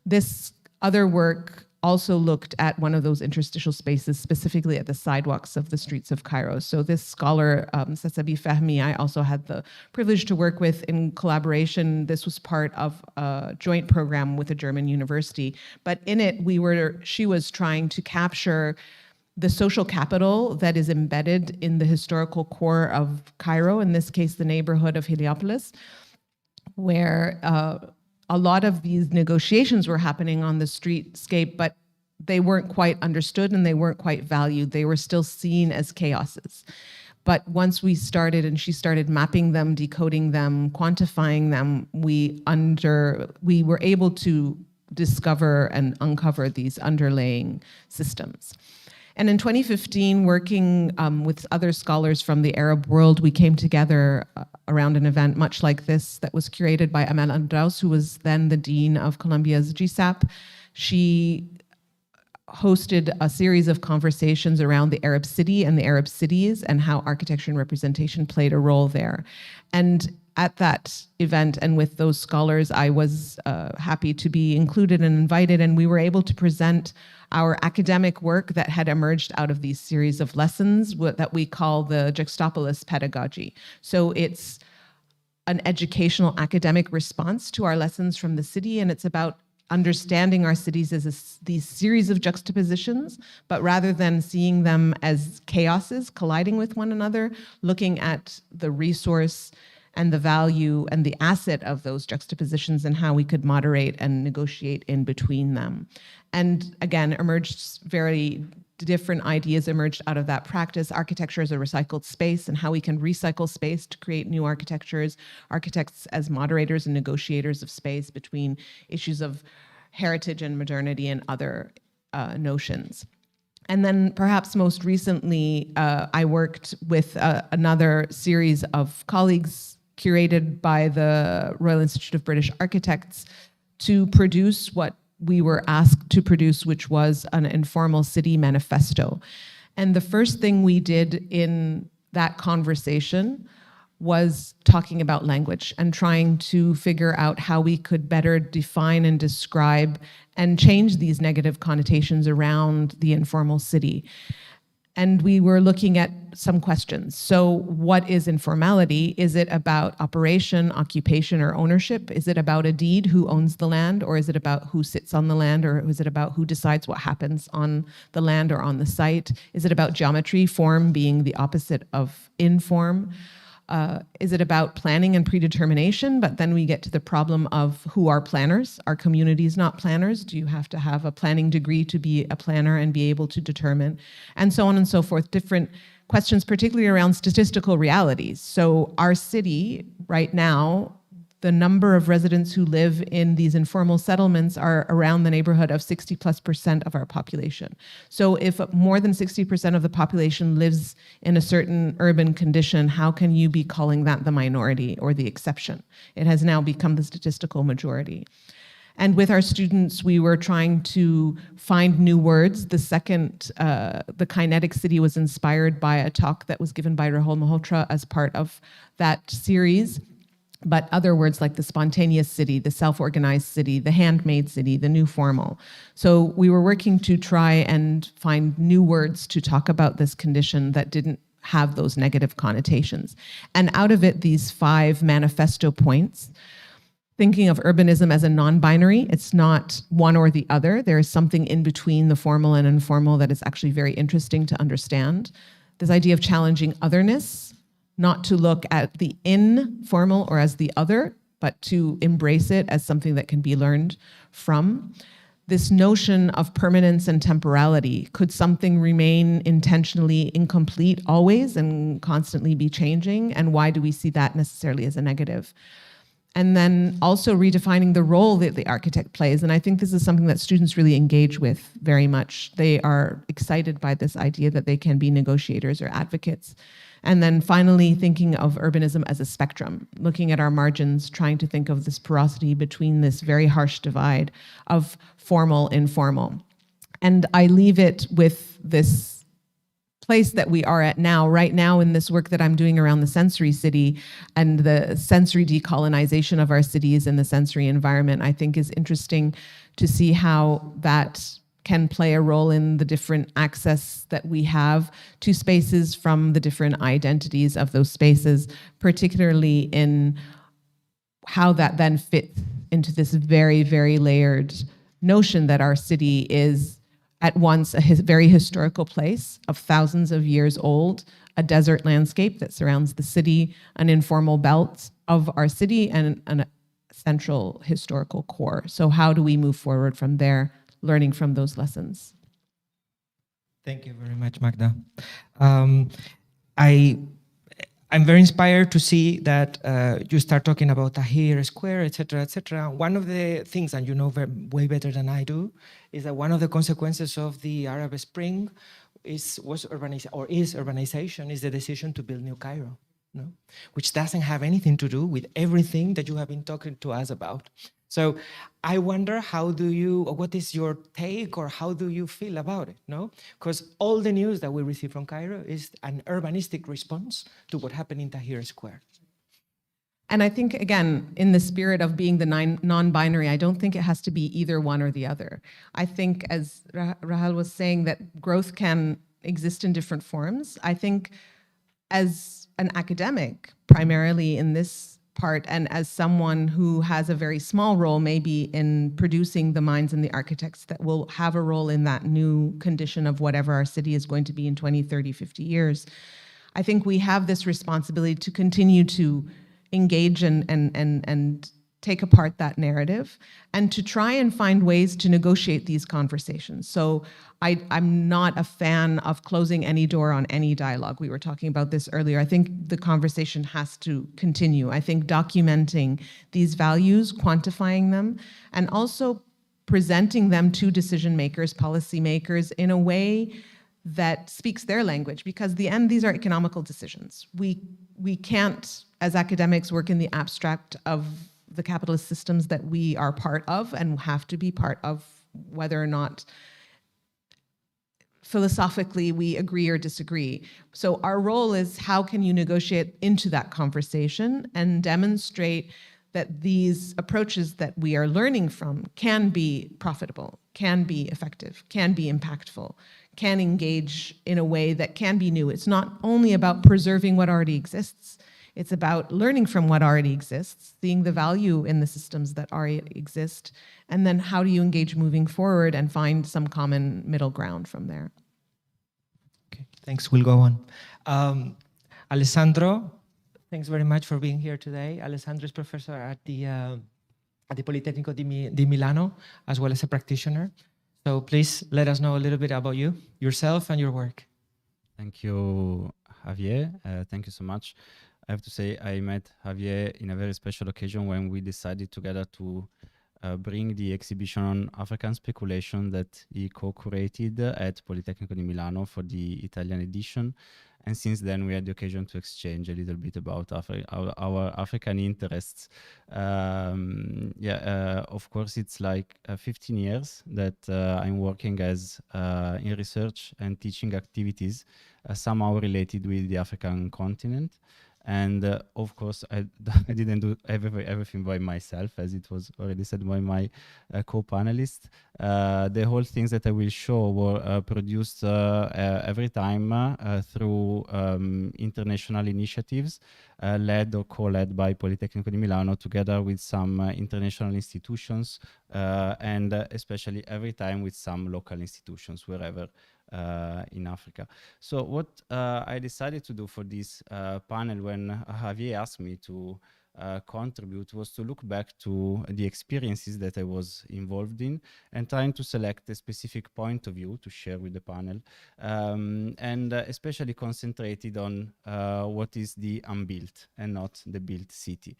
Speaker 5: This other work also looked at one of those interstitial spaces, specifically at the sidewalks of the streets of Cairo. So this scholar, Sasabi Fahmi, I also had the privilege to work with in collaboration. This was part of a joint program with a German university. But in it, she was trying to capture the social capital that is embedded in the historical core of Cairo, in this case, the neighborhood of Heliopolis, where a lot of these negotiations were happening on the streetscape, but they weren't quite understood and they weren't quite valued. They were still seen as chaoses. But once we started and she started mapping them, decoding them, quantifying them, we were able to discover and uncover these underlying systems. And in 2015, working with other scholars from the Arab world, we came together around an event much like this that was curated by Amal Andraus, who was then the dean of Columbia's GSAP. She hosted a series of conversations around the Arab city and the Arab cities and how architecture and representation played a role there. And at that event and with those scholars, I was happy to be included and invited, and we were able to present our academic work that had emerged out of these series of lessons that we call the Juxtapolis pedagogy. So it's an educational academic response to our lessons from the city, and it's about understanding our cities as these series of juxtapositions, but rather than seeing them as chaoses colliding with one another, looking at the resource and the value and the asset of those juxtapositions and how we could moderate and negotiate in between them. And again, very different ideas emerged out of that practice. Architecture as a recycled space and how we can recycle space to create new architectures, architects as moderators and negotiators of space between issues of heritage and modernity and other notions. And then perhaps most recently, I worked with another series of colleagues curated by the Royal Institute of British Architects to produce what we were asked to produce, which was an informal city manifesto. And the first thing we did in that conversation was talking about language and trying to figure out how we could better define and describe and change these negative connotations around the informal city. And we were looking at some questions. So what is informality? Is it about operation, occupation, or ownership? Is it about a deed, who owns the land? Or is it about who sits on the land? Or is it about who decides what happens on the land or on the site? Is it about geometry, form being the opposite of inform? Is it about planning and predetermination? But then we get to the problem of who are planners? Are communities not planners? Do you have to have a planning degree to be a planner and be able to determine? And so on and so forth, different questions, particularly around statistical realities. So our city right now, the number of residents who live in these informal settlements are around the neighborhood of 60+% of our population. So if more than 60% of the population lives in a certain urban condition, how can you be calling that the minority or the exception? It has now become the statistical majority. And with our students, we were trying to find new words. The kinetic city was inspired by a talk that was given by Rahul Malhotra as part of that series. But other words like the spontaneous city, the self-organized city, the handmade city, the new formal. So we were working to try and find new words to talk about this condition that didn't have those negative connotations. And out of it, these 5 manifesto points, thinking of urbanism as a non-binary, it's not one or the other. There is something in between the formal and informal that is actually very interesting to understand. This idea of challenging otherness, not to look at the informal or as the other, but to embrace it as something that can be learned from. This notion of permanence and temporality. Could something remain intentionally incomplete always and constantly be changing? And why do we see that necessarily as a negative? And then also redefining the role that the architect plays. And I think this is something that students really engage with very much. They are excited by this idea that they can be negotiators or advocates. And then finally, thinking of urbanism as a spectrum, looking at our margins, trying to think of this porosity between this very harsh divide of formal, informal. And I leave it with this place that we are at now, right now in this work that I'm doing around the sensory city and the sensory decolonization of our cities and the sensory environment. I think is interesting to see how that can play a role in the different access that we have to spaces from the different identities of those spaces, particularly in how that then fits into this very, very layered notion that our city is at once a very historical place of thousands of years old, a desert landscape that surrounds the city, an informal belt of our city, and a central historical core. So how do we move forward from there, learning from those lessons?
Speaker 2: Thank you very much, Magda. I'm very inspired to see that you start talking about Tahrir Square, etc., etc. One of the things, and you know way better than I do, is that one of the consequences of the Arab Spring is urbanization, is the decision to build New Cairo, no? Which doesn't have anything to do with everything that you have been talking to us about. So I wonder, what is your take, or how do you feel about it? No, because all the news that we receive from Cairo is an urbanistic response to what happened in Tahrir Square.
Speaker 5: And I think, again, in the spirit of being the non-binary, I don't think it has to be either one or the other. I think, as Rahel was saying, that growth can exist in different forms. I think as an academic, primarily in this part, and as someone who has a very small role maybe in producing the minds and the architects that will have a role in that new condition of whatever our city is going to be in 20, 30, 50 years, I think we have this responsibility to continue to engage and take apart that narrative, and to try and find ways to negotiate these conversations. So I'm not a fan of closing any door on any dialogue. We were talking about this earlier. I think the conversation has to continue. I think documenting these values, quantifying them, and also presenting them to decision makers, policy makers, in a way that speaks their language, because in the end, these are economical decisions. We can't, as academics, work in the abstract of the capitalist systems that we are part of and have to be part of, whether or not philosophically we agree or disagree. So our role is, how can you negotiate into that conversation and demonstrate that these approaches that we are learning from can be profitable, can be effective, can be impactful, can engage in a way that can be new. It's not only about preserving what already exists. It's about learning from what already exists, seeing the value in the systems that already exist, and then how do you engage moving forward and find some common middle ground from there.
Speaker 2: Okay, thanks. We'll go on. Alessandro, thanks very much for being here today. Alessandro is professor at the Politecnico di Milano, as well as a practitioner. So please let us know a little bit about you, yourself, and your work.
Speaker 6: Thank you, Javier. Thank you so much. I have to say, I met Javier in a very special occasion when we decided together to bring the exhibition on African speculation that he co-curated at Politecnico di Milano for the Italian edition. And since then, we had the occasion to exchange a little bit about our African interests. Of course, it's like 15 years that I'm working as in research and teaching activities somehow related with the African continent. And of course, I didn't do everything by myself, as it was already said by my co-panelists. The whole things that I will show were produced every time through international initiatives led or co-led by Politecnico di Milano, together with some international institutions, and especially every time with some local institutions, wherever in Africa. So what I decided to do for this panel, when Javier asked me to contribute, was to look back to the experiences that I was involved in and trying to select a specific point of view to share with the panel, and especially concentrated on what is the unbuilt and not the built city,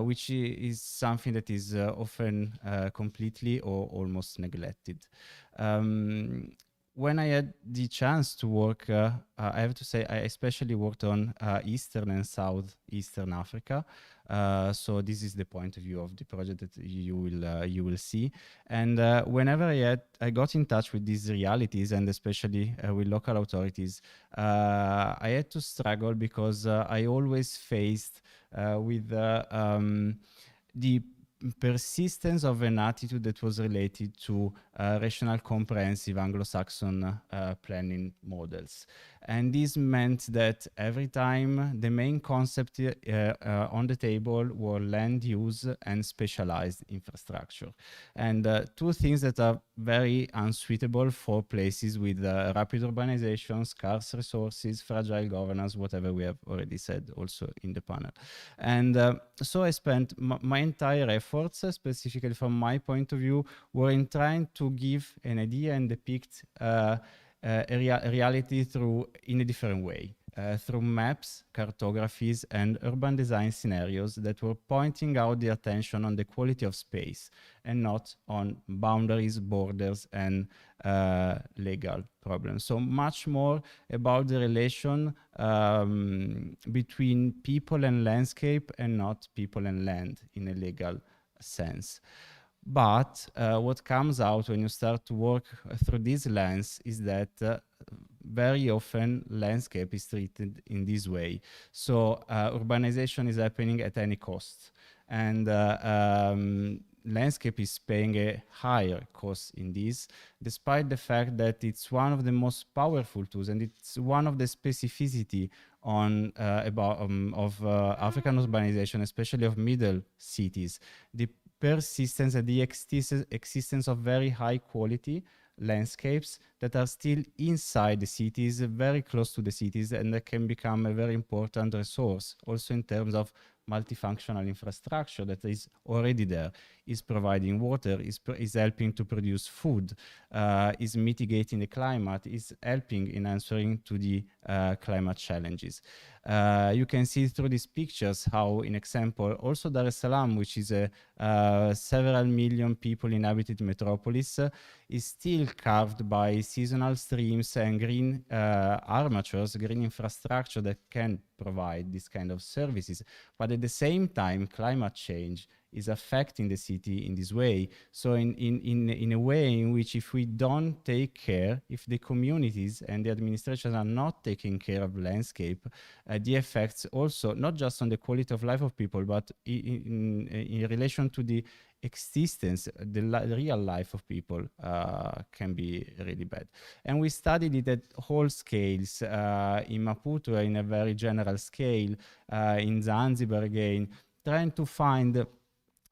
Speaker 6: which is something that is often completely or almost neglected. When I had the chance to work, I have to say I especially worked on Eastern and Southeastern Africa. So this is the point of view of the project that you will see. And whenever I got in touch with these realities, and especially with local authorities, I had to struggle, because I always faced with the persistence of an attitude that was related to rational, comprehensive Anglo-Saxon planning models. And this meant that every time the main concept on the table were land use and specialized infrastructure. And two things that are very unsuitable for places with rapid urbanization, scarce resources, fragile governance, whatever we have already said also in the panel. And so I spent my entire efforts, specifically from my point of view, were in trying to give an idea and depict a reality in a different way, through maps, cartographies, and urban design scenarios that were pointing out the attention on the quality of space and not on boundaries, borders, and legal problems. So much more about the relation between people and landscape, and not people and land in a legal sense. But what comes out when you start to work through this lens is that very often landscape is treated in this way. So urbanization is happening at any cost. And landscape is paying a higher cost in this, despite the fact that it's one of the most powerful tools, and it's one of the specificity on of African urbanization, especially of middle cities. The persistence and the existence of very high quality landscapes that are still inside the cities, very close to the cities, and that can become a very important resource, also in terms of multifunctional infrastructure that is already there, is providing water, is helping to produce food, is mitigating the climate, is helping in answering to the climate challenges. You can see through these pictures how, in example, also Dar es Salaam, which is a several million people inhabited metropolis, is still carved by seasonal streams and green armatures, green infrastructure that can provide this kind of services. But at the same time, climate change is affecting the city in this way. So in a way in which, if we don't take care, if the communities and the administrations are not taking care of landscape, the effects also, not just on the quality of life of people, but in relation to the existence, the real life of people can be really bad. And we studied it at whole scales, in Maputo in a very general scale, in Zanzibar again, trying to find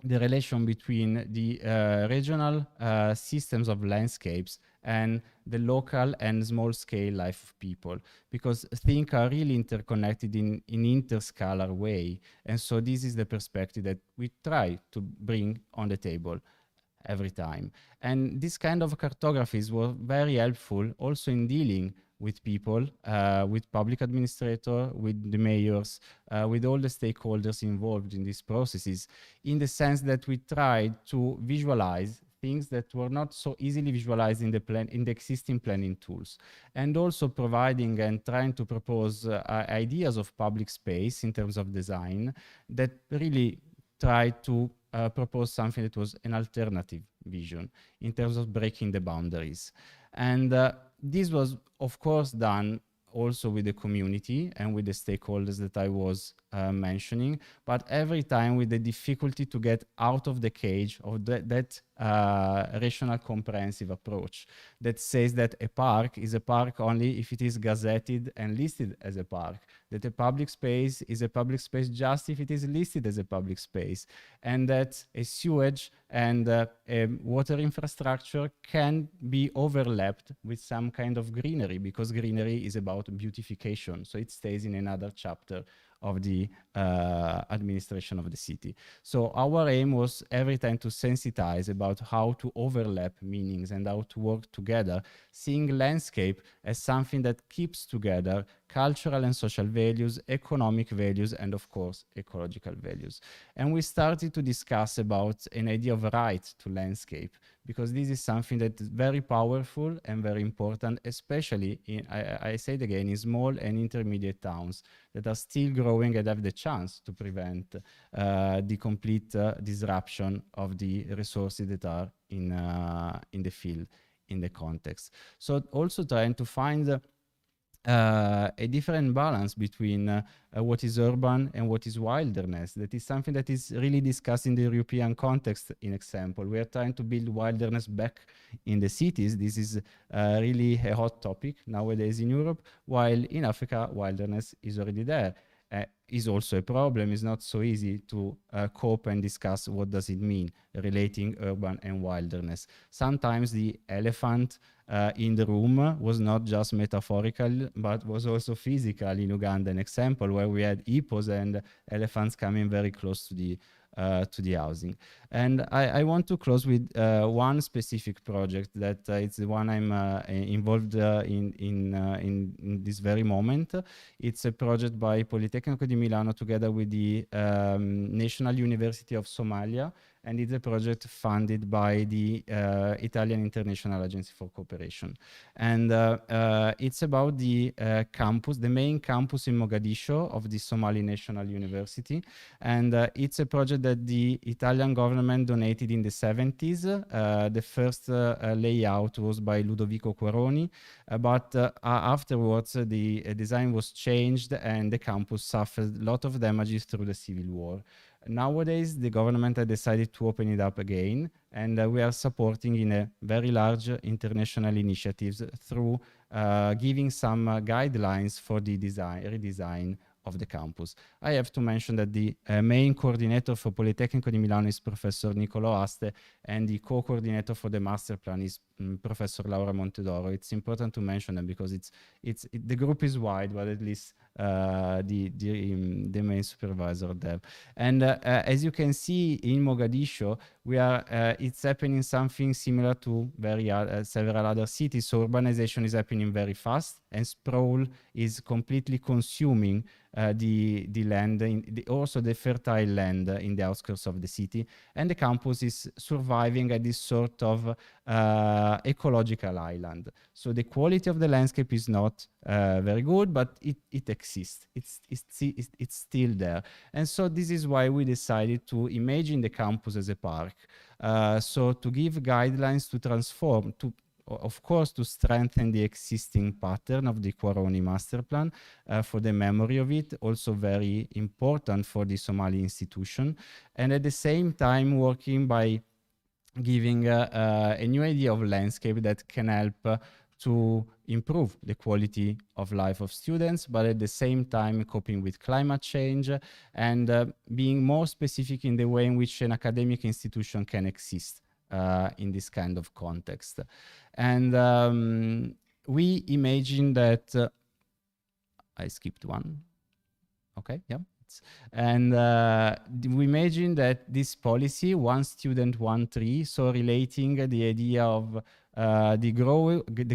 Speaker 6: the relation between the regional systems of landscapes and the local and small-scale life of people, because things are really interconnected in interscalar way. And so this is the perspective that we try to bring on the table every time. And this kind of cartographies were very helpful also in dealing with people, with public administrators, with the mayors, with all the stakeholders involved in these processes, in the sense that we tried to visualize things that were not so easily visualized in the existing planning tools, and also providing and trying to propose ideas of public space in terms of design that really tried to propose something that was an alternative vision in terms of breaking the boundaries. And this was, of course, done also with the community and with the stakeholders that I was mentioning, but every time with the difficulty to get out of the cage of that rational comprehensive approach that says that a park is a park only if it is gazetted and listed as a park, that a public space is a public space just if it is listed as a public space, and that a sewage and a water infrastructure can be overlapped with some kind of greenery, because greenery is about beautification, so it stays in another chapter of the administration of the city. So our aim was every time to sensitize about how to overlap meanings and how to work together, seeing landscape as something that keeps together cultural and social values, economic values, and of course, ecological values. And we started to discuss about an idea of right to landscape, because this is something that is very powerful and very important, especially in, I say it again, in small and intermediate towns that are still growing and have the chance to prevent the complete disruption of the resources that are in the field, in the context. So also trying to find a different balance between what is urban and what is wilderness. That is something that is really discussed in the European context. In example, we are trying to build wilderness back in the cities. This is really a hot topic nowadays in Europe, while in Africa, wilderness is already there. Is also a problem. It's not so easy to cope and discuss what does it mean relating urban and wilderness. Sometimes the elephant in the room was not just metaphorical, but was also physical. In Uganda, an example where we had hippos and elephants coming very close to the housing. And I want to close with one specific project that it's the one I'm involved in this very moment. It's a project by Politecnico di Milano together with the National University of Somalia and it's a project funded by the Italian International Agency for Cooperation. And it's about the campus, the main campus in Mogadishu of the Somali National University. And it's a project that the Italian government donated in the 70s. The first layout was by Ludovico Quaroni, but afterwards the design was changed and the campus suffered a lot of damages through the civil war. Nowadays, the government has decided to open it up again, and we are supporting in a very large international initiatives through giving some guidelines for the redesign of the campus. I have to mention that the main coordinator for Politecnico di Milano is Professor Niccolò Aste, and the co-coordinator for the master plan is Professor Laura Montedoro. It's important to mention them because the group is wide, but at least the main supervisor there. And as you can see in Mogadishu, it's happening something similar to several other cities. So urbanization is happening very fast, and sprawl is completely consuming the land, also the fertile land in the outskirts of the city. And the campus is surviving at this sort of ecological island. So the quality of the landscape is not very good, but it exists. It's still there. And so this is why we decided to imagine the campus as a park. So to give guidelines to transform, of course, to strengthen the existing pattern of the Quaroni master plan for the memory of it, also very important for the Somali institution. And at the same time, working by giving a new idea of landscape that can help to improve the quality of life of students, but at the same time coping with climate change and being more specific in the way in which an academic institution can exist in this kind of context. And we imagine that, I skipped one. Okay, yeah. And we imagine that this policy, one student, one tree, so relating the idea of the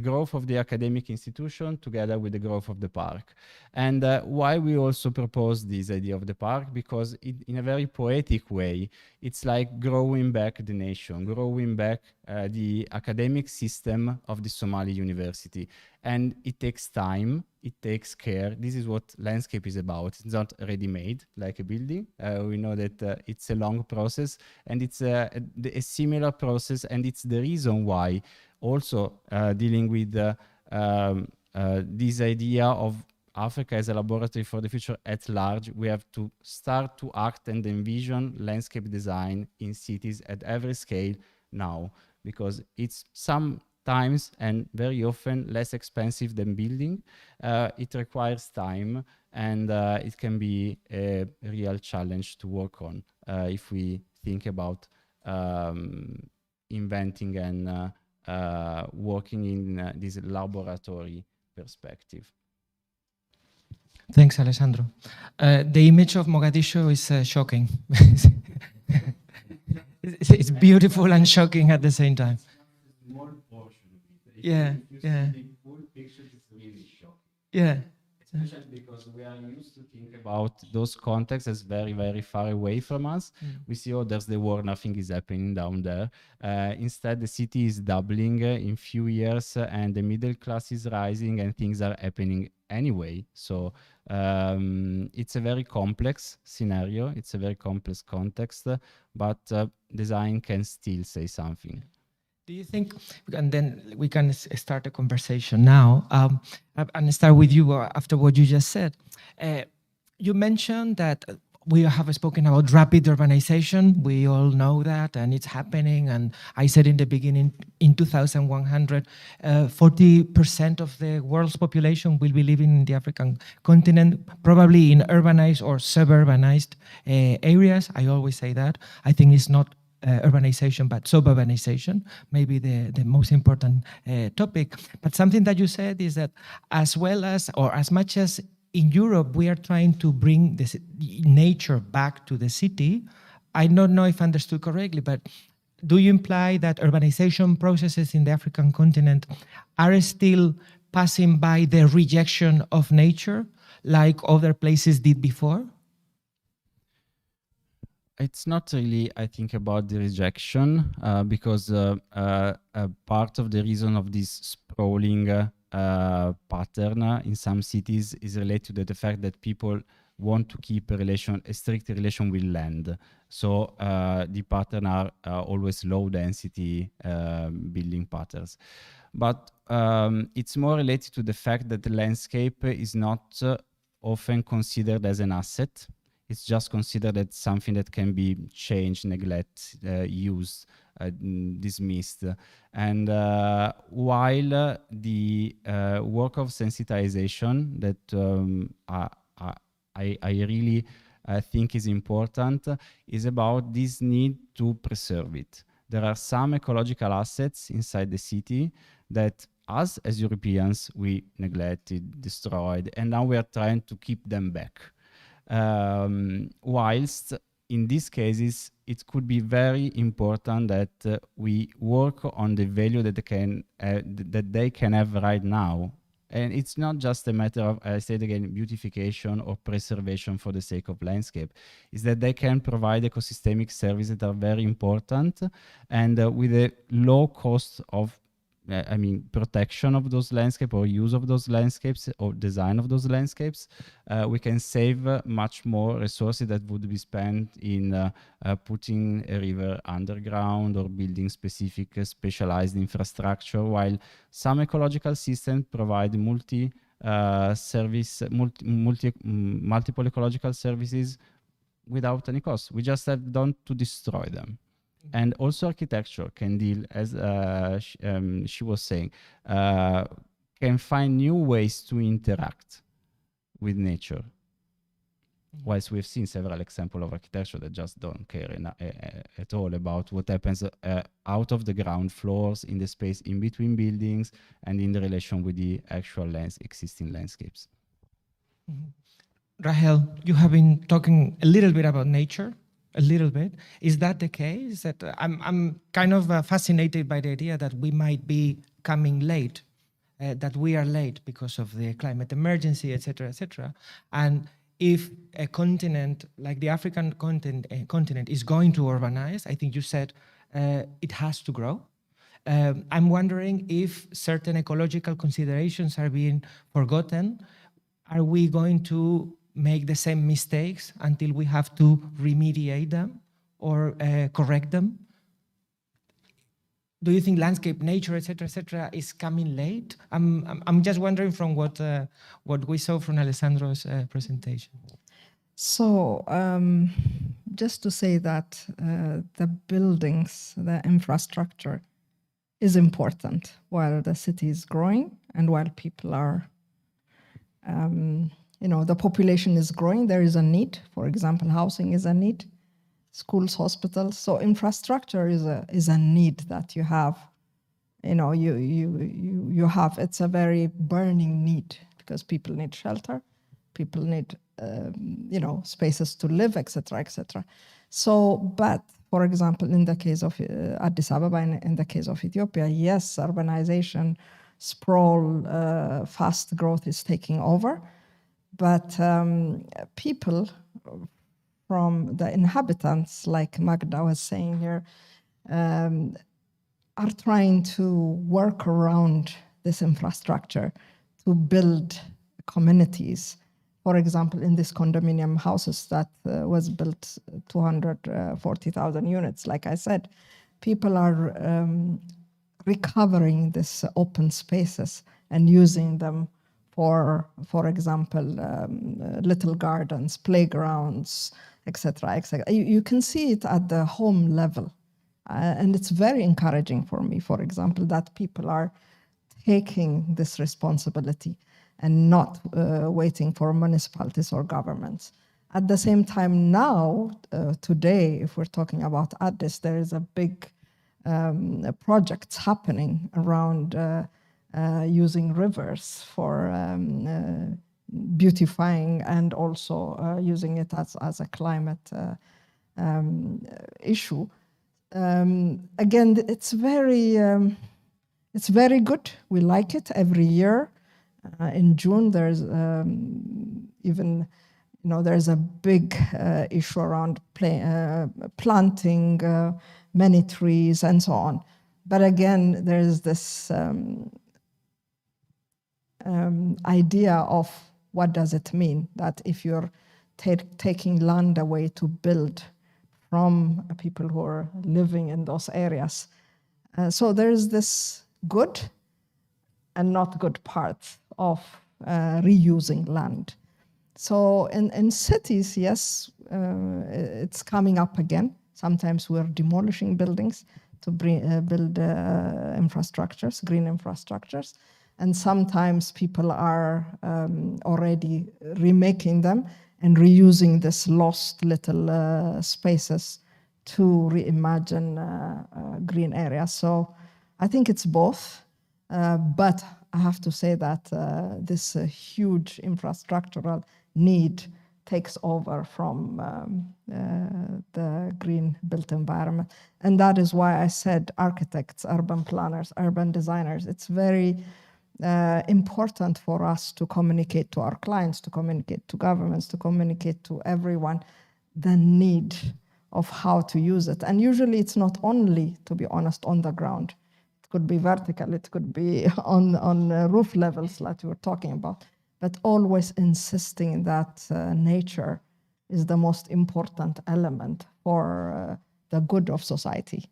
Speaker 6: growth of the academic institution together with the growth of the park. And why we also propose this idea of the park, because in a very poetic way, it's like growing back the nation, growing back the academic system of the Somali University. And it takes time, it takes care. This is what landscape is about. It's not ready-made like a building. We know that it's a long process, and it's a similar process, and it's the reason why also dealing with this idea of Africa as a laboratory for the future at large, we have to start to act and envision landscape design in cities at every scale now, because it's sometimes and very often less expensive than building. It requires time, and it can be a real challenge to work on if we think about inventing and working in this laboratory perspective.
Speaker 2: Thanks, Alessandro. The image of Mogadishu is shocking. It's beautiful and shocking at the same time. Yeah, yeah.
Speaker 6: The full picture is really shocking.
Speaker 2: Yeah.
Speaker 6: Especially because we are used to think about those contexts as very, very far away from us. We see, oh, there's the war, nothing is happening down there. Instead, the city is doubling in few years, and the middle class is rising, and things are happening anyway. So it's a very complex scenario. It's a very complex context, but design can still say something.
Speaker 2: Do you think, and then we can start a conversation now, and start with you after what you just said. You mentioned that we have spoken about rapid urbanization. We all know that, and it's happening. And I said in the beginning, in 2100, 40% of the world's population will be living in the African continent, probably in urbanized or suburbanized areas. I always say that. I think it's not urbanization, but suburbanization, maybe the most important topic. But something that you said is that as well as, or as much as in Europe, we are trying to bring this nature back to the city. I don't know if I understood correctly, but do you imply that urbanization processes in the African continent are still passing by the rejection of nature like other places did before?
Speaker 6: It's not really, I think, about the rejection, because part of the reason of this sprawling pattern in some cities is related to the fact that people want to keep a strict relation with land. So the pattern are always low density building patterns. But it's more related to the fact that the landscape is not often considered as an asset. It's just considered as something that can be changed, neglected, used, dismissed. And while the work of sensitization that I really think is important is about this need to preserve it. There are some ecological assets inside the city that us as Europeans, we neglected, destroyed, and now we are trying to keep them back. Whilst in these cases, it could be very important that we work on the value that they can have right now. And it's not just a matter of, I said again, beautification or preservation for the sake of landscape. It's that they can provide ecosystemic services that are very important, and with a low cost of protection of those landscapes or use of those landscapes or design of those landscapes, we can save much more resources that would be spent in putting a river underground or building specific specialized infrastructure, while some ecological systems provide multiple ecological services without any cost. We just have done to destroy them. And also architecture can deal, as she was saying, can find new ways to interact with nature. Whilst we've seen several examples of architecture that just don't care at all about what happens out of the ground floors, in the space in between buildings, and in the relation with the actual existing landscapes.
Speaker 2: Rahel, you have been talking a little bit about nature. A little bit. Is that the case? That I'm kind of fascinated by the idea that we might be coming late, that we are late because of the climate emergency, etc., etc. And if a continent like the African continent is going to urbanize, I think you said it has to grow. I'm wondering if certain ecological considerations are being forgotten. Are we going to make the same mistakes until we have to remediate them or correct them? Do you think landscape, nature, etc., is coming late? I'm just wondering from what we saw from Alessandro's presentation.
Speaker 4: So just to say that the buildings, the infrastructure is important while the city is growing and while people are the population is growing, there is a need. For example, housing is a need, schools, hospitals. So infrastructure is a need that you have. You have. It's a very burning need because people need shelter, people need spaces to live, etc., etc. So, but for example, in the case of Addis Ababa, in the case of Ethiopia, yes, urbanization, sprawl, fast growth is taking over. But people from the inhabitants, like Magda was saying here, are trying to work around this infrastructure to build communities. For example, in this condominium houses that was built 240,000 units, like I said, people are recovering these open spaces and using them for example, little gardens, playgrounds, etc., etc. You can see it at the home level. And it's very encouraging for me, for example, that people are taking this responsibility and not waiting for municipalities or governments. At the same time now, today, if we're talking about Addis, there is a big project happening around using rivers for beautifying and also using it as a climate issue. Again, it's very good. We like it every year. In June, there's even there's a big issue around planting many trees and so on. But again, there's this idea of what does it mean that if you're taking land away to build from people who are living in those areas. So there's this good and not good part of reusing land. So in cities, yes, it's coming up again. Sometimes we're demolishing buildings to build infrastructures, green infrastructures. And sometimes people are already remaking them and reusing this lost little spaces to reimagine green areas. So I think it's both. But I have to say that this huge infrastructural need takes over from the green built environment. And that is why I said architects, urban planners, urban designers, it's very important for us to communicate to our clients, to communicate to governments, to communicate to everyone the need of how to use it. And usually it's not only, to be honest, on the ground. It could be vertical, it could be on roof levels like we were talking about, but always insisting that nature is the most important element for the good of society.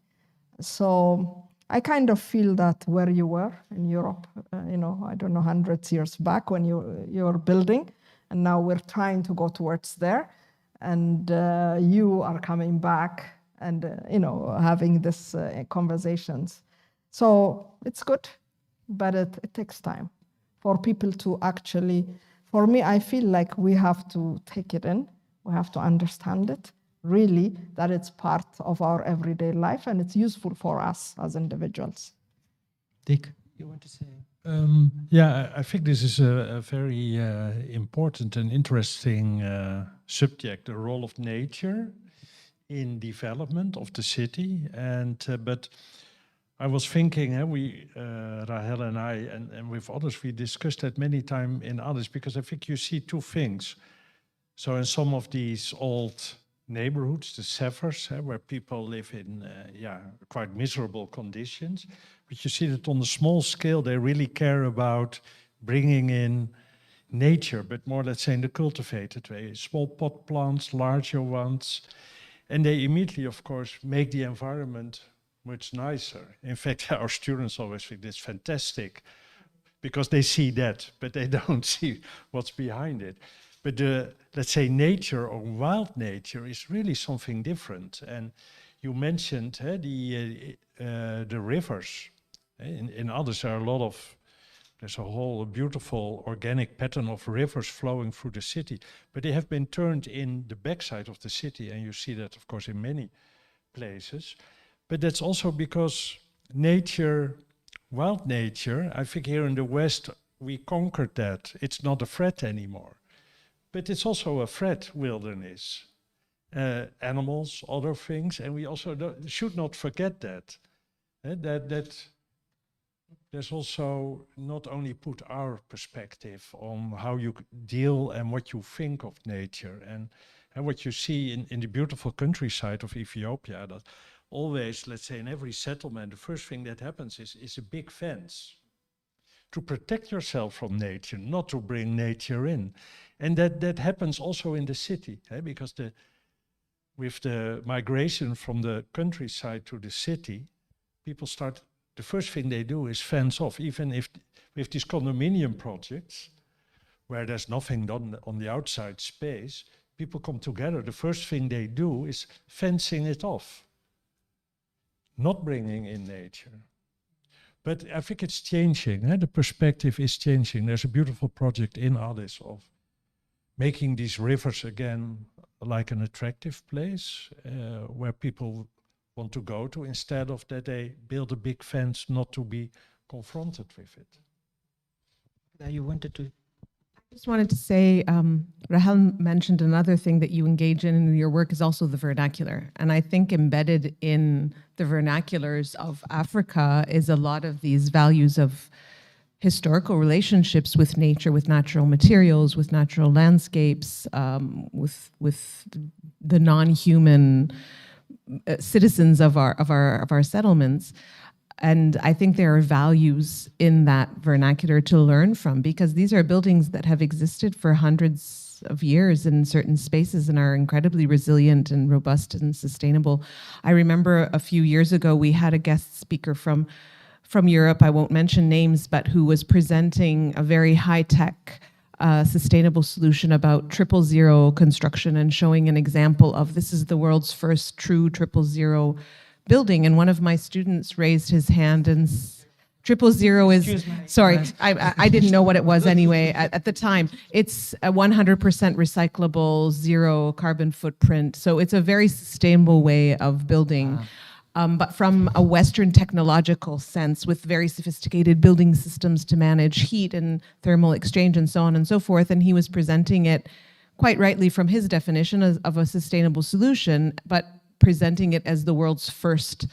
Speaker 4: So I kind of feel that where you were in Europe, I don't know, hundreds of years back when you were building, and now we're trying to go towards there, and you are coming back and having this conversations. So it's good, but it takes time for people to actually. For me, I feel like we have to take it in, we have to understand it, really, that it's part of our everyday life and it's useful for us as individuals.
Speaker 2: Dick, you want to say?
Speaker 3: Yeah, I think this is a very important and interesting subject, the role of nature in development of the city. But I was thinking, Rahel and I, and with others, we discussed that many times in others, because I think you see two things. So in some of these old neighborhoods, the severs, where people live in quite miserable conditions, but you see that on the small scale, they really care about bringing in nature, but more, let's say, in the cultivated way, small pot plants, larger ones, and they immediately, of course, make the environment much nicer. In fact, our students always think it's fantastic because they see that, but they don't see what's behind it. But let's say nature or wild nature is really something different. And you mentioned the rivers. In others, there are there's a whole beautiful organic pattern of rivers flowing through the city, but they have been turned in the backside of the city, and you see that, of course, in many places. But that's also because nature, wild nature, I think here in the West, we conquered that. It's not a threat anymore. But it's also a threat, wilderness, animals, other things, and we also should not forget that. That there's also not only put our perspective on how you deal and what you think of nature, and what you see in the beautiful countryside of Ethiopia, that always, let's say, in every settlement, the first thing that happens is a big fence to protect yourself from nature, not to bring nature in. And that happens also in the city, because with the migration from the countryside to the city, people the first thing they do is fence off, even if with these condominium projects, where there's nothing done on the outside space, people come together, the first thing they do is fencing it off, not bringing in nature. But I think it's changing, the perspective is changing. There's a beautiful project in Addis of making these rivers again like an attractive place where people want to go to, instead of that they build a big fence not to be confronted with it.
Speaker 2: Now you wanted to...
Speaker 5: I just wanted to say, Rahel mentioned another thing that you engage in your work is also the vernacular. And I think embedded in the vernaculars of Africa is a lot of these values of historical relationships with nature, with natural materials, with natural landscapes, with the non-human citizens of our settlements. And I think there are values in that vernacular to learn from, because these are buildings that have existed for hundreds of years in certain spaces and are incredibly resilient and robust and sustainable. I remember a few years ago, we had a guest speaker from Europe, I won't mention names, but who was presenting a very high-tech sustainable solution about 000 construction and showing an example of this is the world's first true 000 building. And one of my students raised his hand and 000 is, sorry, I didn't know what it was anyway at the time. It's a 100% recyclable, zero carbon footprint. So it's a very sustainable way of building. But from a Western technological sense, with very sophisticated building systems to manage heat and thermal exchange and so on and so forth. And he was presenting it quite rightly from his definition of a sustainable solution, but presenting it as the world's first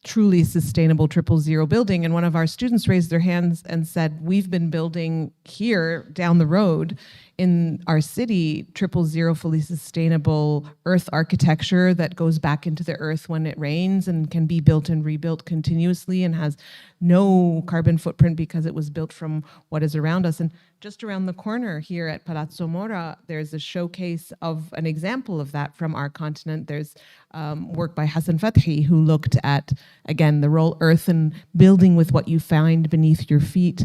Speaker 5: truly sustainable 000 building. And one of our students raised their hands and said, we've been building here down the road in our city 000 fully sustainable earth architecture that goes back into the earth when it rains and can be built and rebuilt continuously and has no carbon footprint because it was built from what is around us. And just around the corner here at Palazzo Mora, there's a showcase of an example of that from our continent. There's work by Hassan Fathi, who looked at, again, the role earth and building with what you find beneath your feet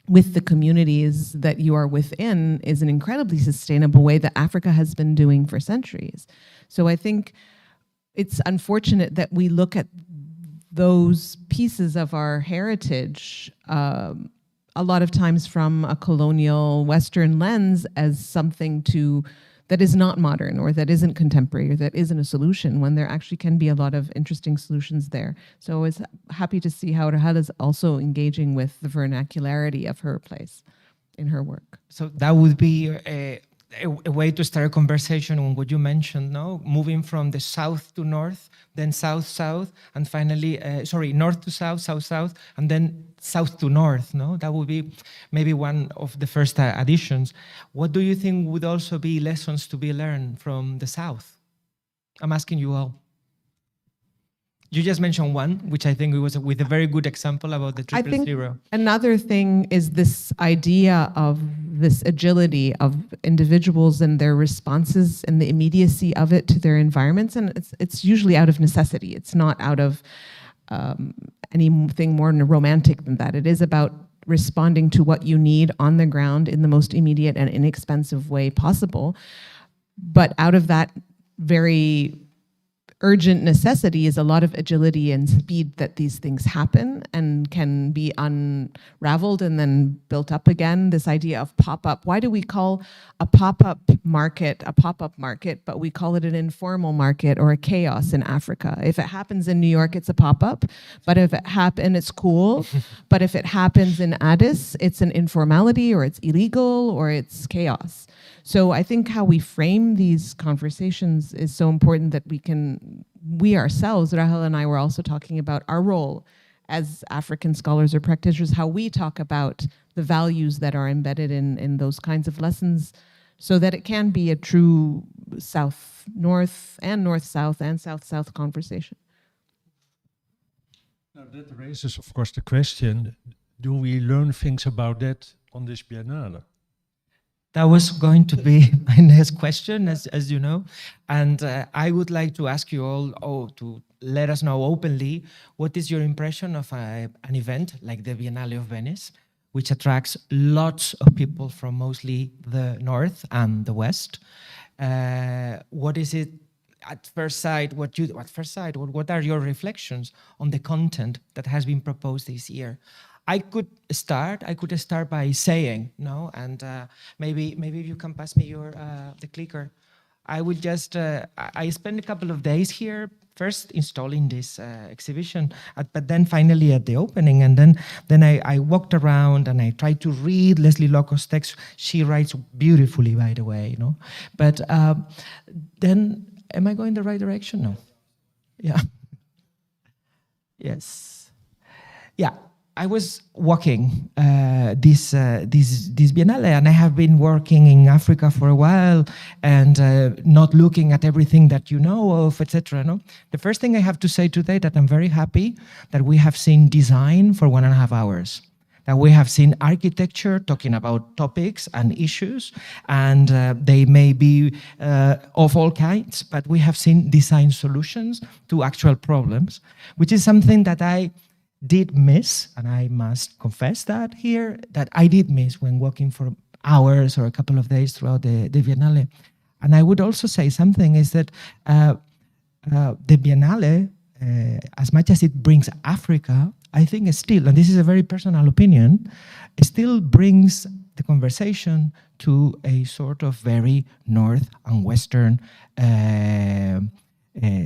Speaker 5: with the communities that you are within is an incredibly sustainable way that Africa has been doing for centuries. So I think it's unfortunate that we look at those pieces of our heritage a lot of times from a colonial Western lens as something that is not modern or that isn't contemporary or that isn't a solution, when there actually can be a lot of interesting solutions there. So I was happy to see how Rahel is also engaging with the vernacularity of her place in her work.
Speaker 2: So that would be a way to start a conversation on what you mentioned, no? Moving from the south to north, then south-south, and finally, north to south, south-south, and then south to north, no? That would be maybe one of the first additions. What do you think would also be lessons to be learned from the south? I'm asking you all. You just mentioned one, which I think it was with a very good example about the 000.
Speaker 5: Another thing is this idea of this agility of individuals and their responses and the immediacy of it to their environments. And it's usually out of necessity. It's not out of anything more romantic than that. It is about responding to what you need on the ground in the most immediate and inexpensive way possible. But out of that very urgent necessity is a lot of agility and speed that these things happen and can be unraveled and then built up again. This idea of pop-up. Why do we call a pop-up market, but we call it an informal market or a chaos in Africa? If it happens in New York, it's a pop-up, but if it happens, it's cool. But if it happens in Addis, it's an informality or it's illegal or it's chaos. So I think how we frame these conversations is so important that we ourselves, Rahel and I were also talking about our role as African scholars or practitioners, how we talk about the values that are embedded in those kinds of lessons so that it can be a true south-north and north-south and south-south conversation.
Speaker 3: Now that raises, of course, the question, do we learn things about that on this Biennale?
Speaker 2: That was going to be my next question, as you know. And I would like to ask you all to let us know openly, what is your impression of an event like the Biennale of Venice, which attracts lots of people from mostly the north and the west? What is it at first sight? What are your reflections on the content that has been proposed this year? I could start by saying, no, and maybe you can pass me the clicker. I would just, I spent a couple of days here, first installing this exhibition, but then finally at the opening, and then I walked around and I tried to read Leslie Locke's text. She writes beautifully, by the way, you know. But then, am I going the right direction? No. Yeah. Yes. Yeah. I was walking this Biennale, and I have been working in Africa for a while, and not looking at everything that you know of, etc. No, the first thing I have to say today that I'm very happy that we have seen design for 1.5 hours. That we have seen architecture talking about topics and issues, and they may be of all kinds, but we have seen design solutions to actual problems, which is something that I did miss, and I must confess that here, that I did miss when walking for hours or a couple of days throughout the Biennale. And I would also say something is that the Biennale, as much as it brings Africa, I think still, and this is a very personal opinion, it still brings the conversation to a sort of very north and western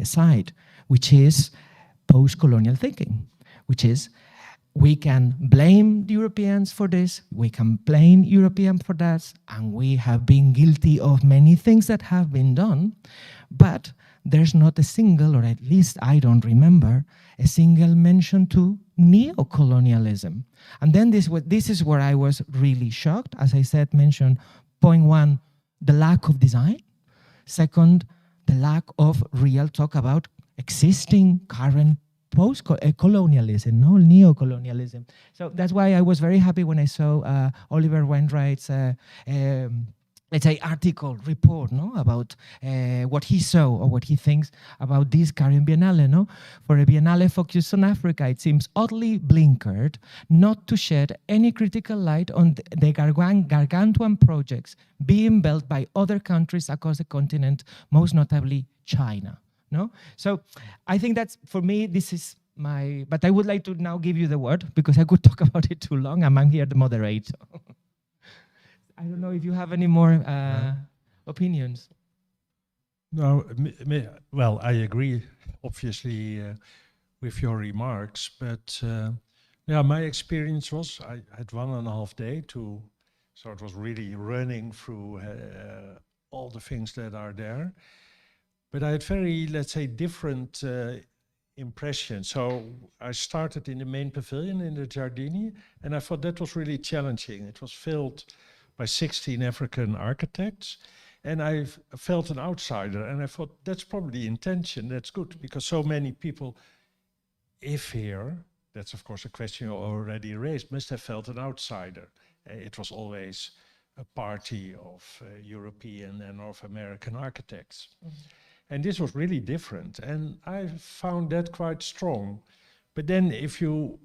Speaker 2: side, which is post-colonial thinking, which is we can blame the Europeans for this, we can blame Europeans for that, and we have been guilty of many things that have been done, but there's not a single, or at least I don't remember, a single mention to neo-colonialism. And then this is where I was really shocked. As I said, mentioned point one, the lack of design. Second, the lack of real talk about existing current post-colonialism, no neo-colonialism. So that's why I was very happy when I saw Oliver Wainwright's let's say, article, report, no, about what he saw or what he thinks about this current Biennale, no? For a Biennale focused on Africa, it seems oddly blinkered not to shed any critical light on the gargantuan projects being built by other countries across the continent, most notably China, no? So I think that's, for me, this is my, but I would like to now give you the word because I could talk about it too long, and I'm here the moderator. I don't know if you have any more opinions.
Speaker 3: No, well, I agree, obviously, with your remarks, but yeah, my experience was I had 1.5 days so it was really running through all the things that are there. But I had very, let's say, different impressions. So I started in the main pavilion in the Giardini, and I thought that was really challenging. It was filled by 16 African architects, and I felt an outsider, and I thought that's probably the intention, that's good, because so many people, if here, that's of course a question you already raised, must have felt an outsider. It was always a party of European and North American architects. And this was really different, and I found that quite strong. But then if you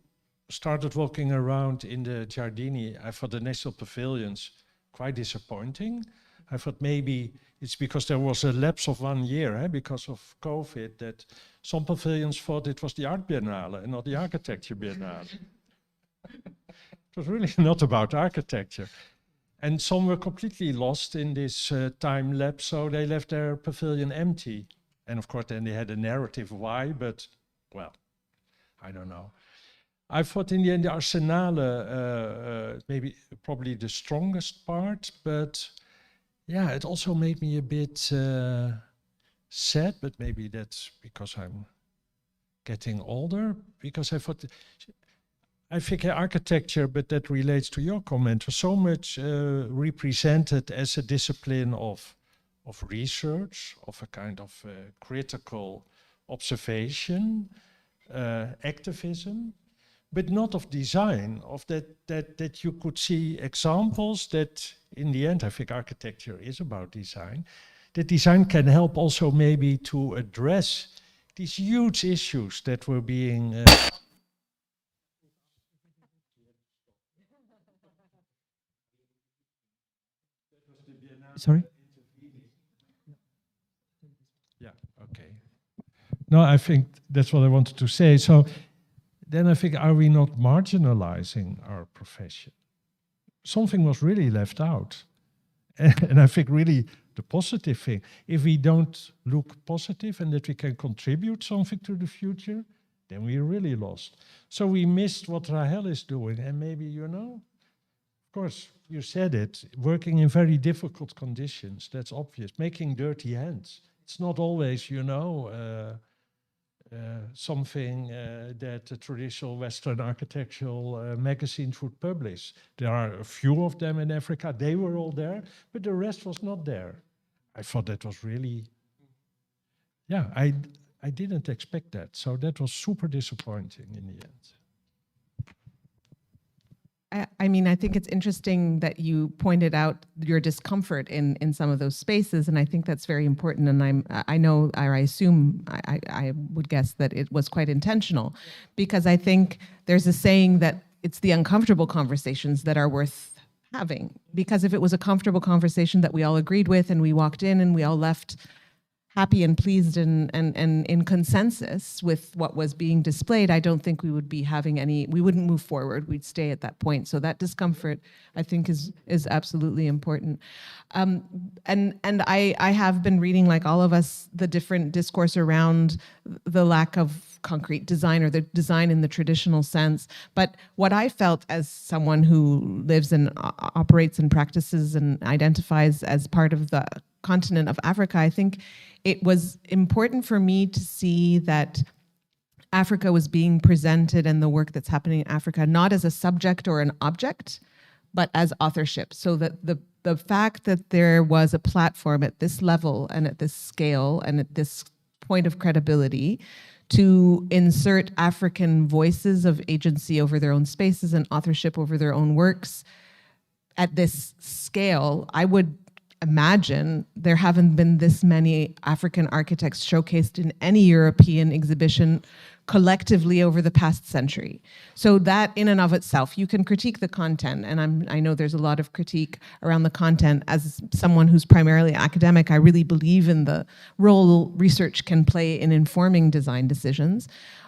Speaker 3: started walking around in the Giardini, I thought the national pavilions quite disappointing. I thought maybe it's because there was a lapse of 1 year because of COVID that some pavilions thought it was the Art Biennale and not the Architecture Biennale. It was really not about architecture. And some were completely lost in this time lapse, so they left their pavilion empty. And of course then they had a narrative why, but well, I don't know. I thought in the end the Arsenale maybe probably the strongest part, but yeah, it also made me a bit sad, but maybe that's because I'm getting older, because I thought, I think architecture, but that relates to your comment, was so much represented as a discipline of research, of a kind of critical observation, activism, but not of design, of that you could see examples that in the end, I think architecture is about design, that design can help also maybe to address these huge issues that were being
Speaker 2: Sorry?
Speaker 3: Yeah, okay. No, I think that's what I wanted to say. So then I think, are we not marginalizing our profession? Something was really left out. And I think really the positive thing, if we don't look positive and that we can contribute something to the future, then we're really lost. So we missed what Rahel is doing. And maybe, you know, of course, you said it, working in very difficult conditions, that's obvious. Making dirty hands. It's not always, you know, something that the traditional Western architectural magazines would publish. There are a few of them in Africa. They were all there, but the rest was not there. I thought that was really, yeah, I didn't expect that. So that was super disappointing in the end.
Speaker 5: I mean, I think it's interesting that you pointed out your discomfort in some of those spaces, and I think that's very important. And I know, or I assume, I would guess that it was quite intentional, because I think there's a saying that it's the uncomfortable conversations that are worth having. Because if it was a comfortable conversation that we all agreed with, and we walked in and we all left happy and pleased and in consensus with what was being displayed, I don't think we would be having we wouldn't move forward. We'd stay at that point. So that discomfort, I think, is absolutely important. And I have been reading, like all of us, the different discourse around the lack of concrete design, or the design in the traditional sense. But what I felt as someone who lives and operates and practices and identifies as part of the continent of Africa, I think it was important for me to see that Africa was being presented, and the work that's happening in Africa, not as a subject or an object, but as authorship. So that the fact that there was a platform at this level and at this scale and at this point of credibility to insert African voices of agency over their own spaces and authorship over their own works at this scale, I would imagine there haven't been this many African architects showcased in any European exhibition collectively over the past century. So that in and of itself, you can critique the content, and I know there's a lot of critique around the content. As someone who's primarily academic, I really believe in the role research can play in informing design decisions.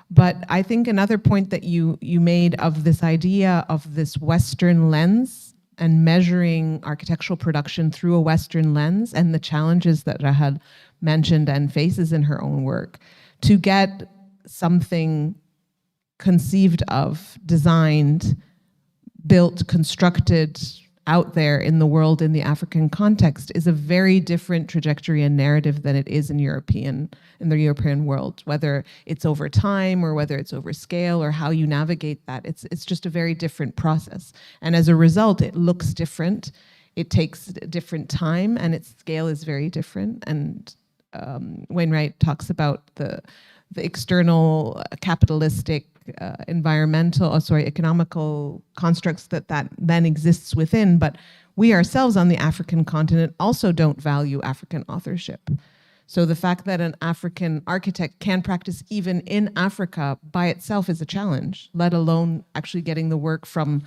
Speaker 5: But I think another point that you made of this idea of this Western lens and measuring architectural production through a Western lens, and the challenges that Rahel mentioned and faces in her own work, to get something conceived of, designed, built, constructed out there in the world in the African context is a very different trajectory and narrative than it is in the European world, whether it's over time or whether it's over scale or how you navigate that. It's just a very different process. And as a result, it looks different. It takes different time, and its scale is very different. And Wainwright talks about the external capitalistic economical constructs that then exists within, but we ourselves on the African continent also don't value African authorship. So the fact that an African architect can practice even in Africa by itself is a challenge, let alone actually getting the work from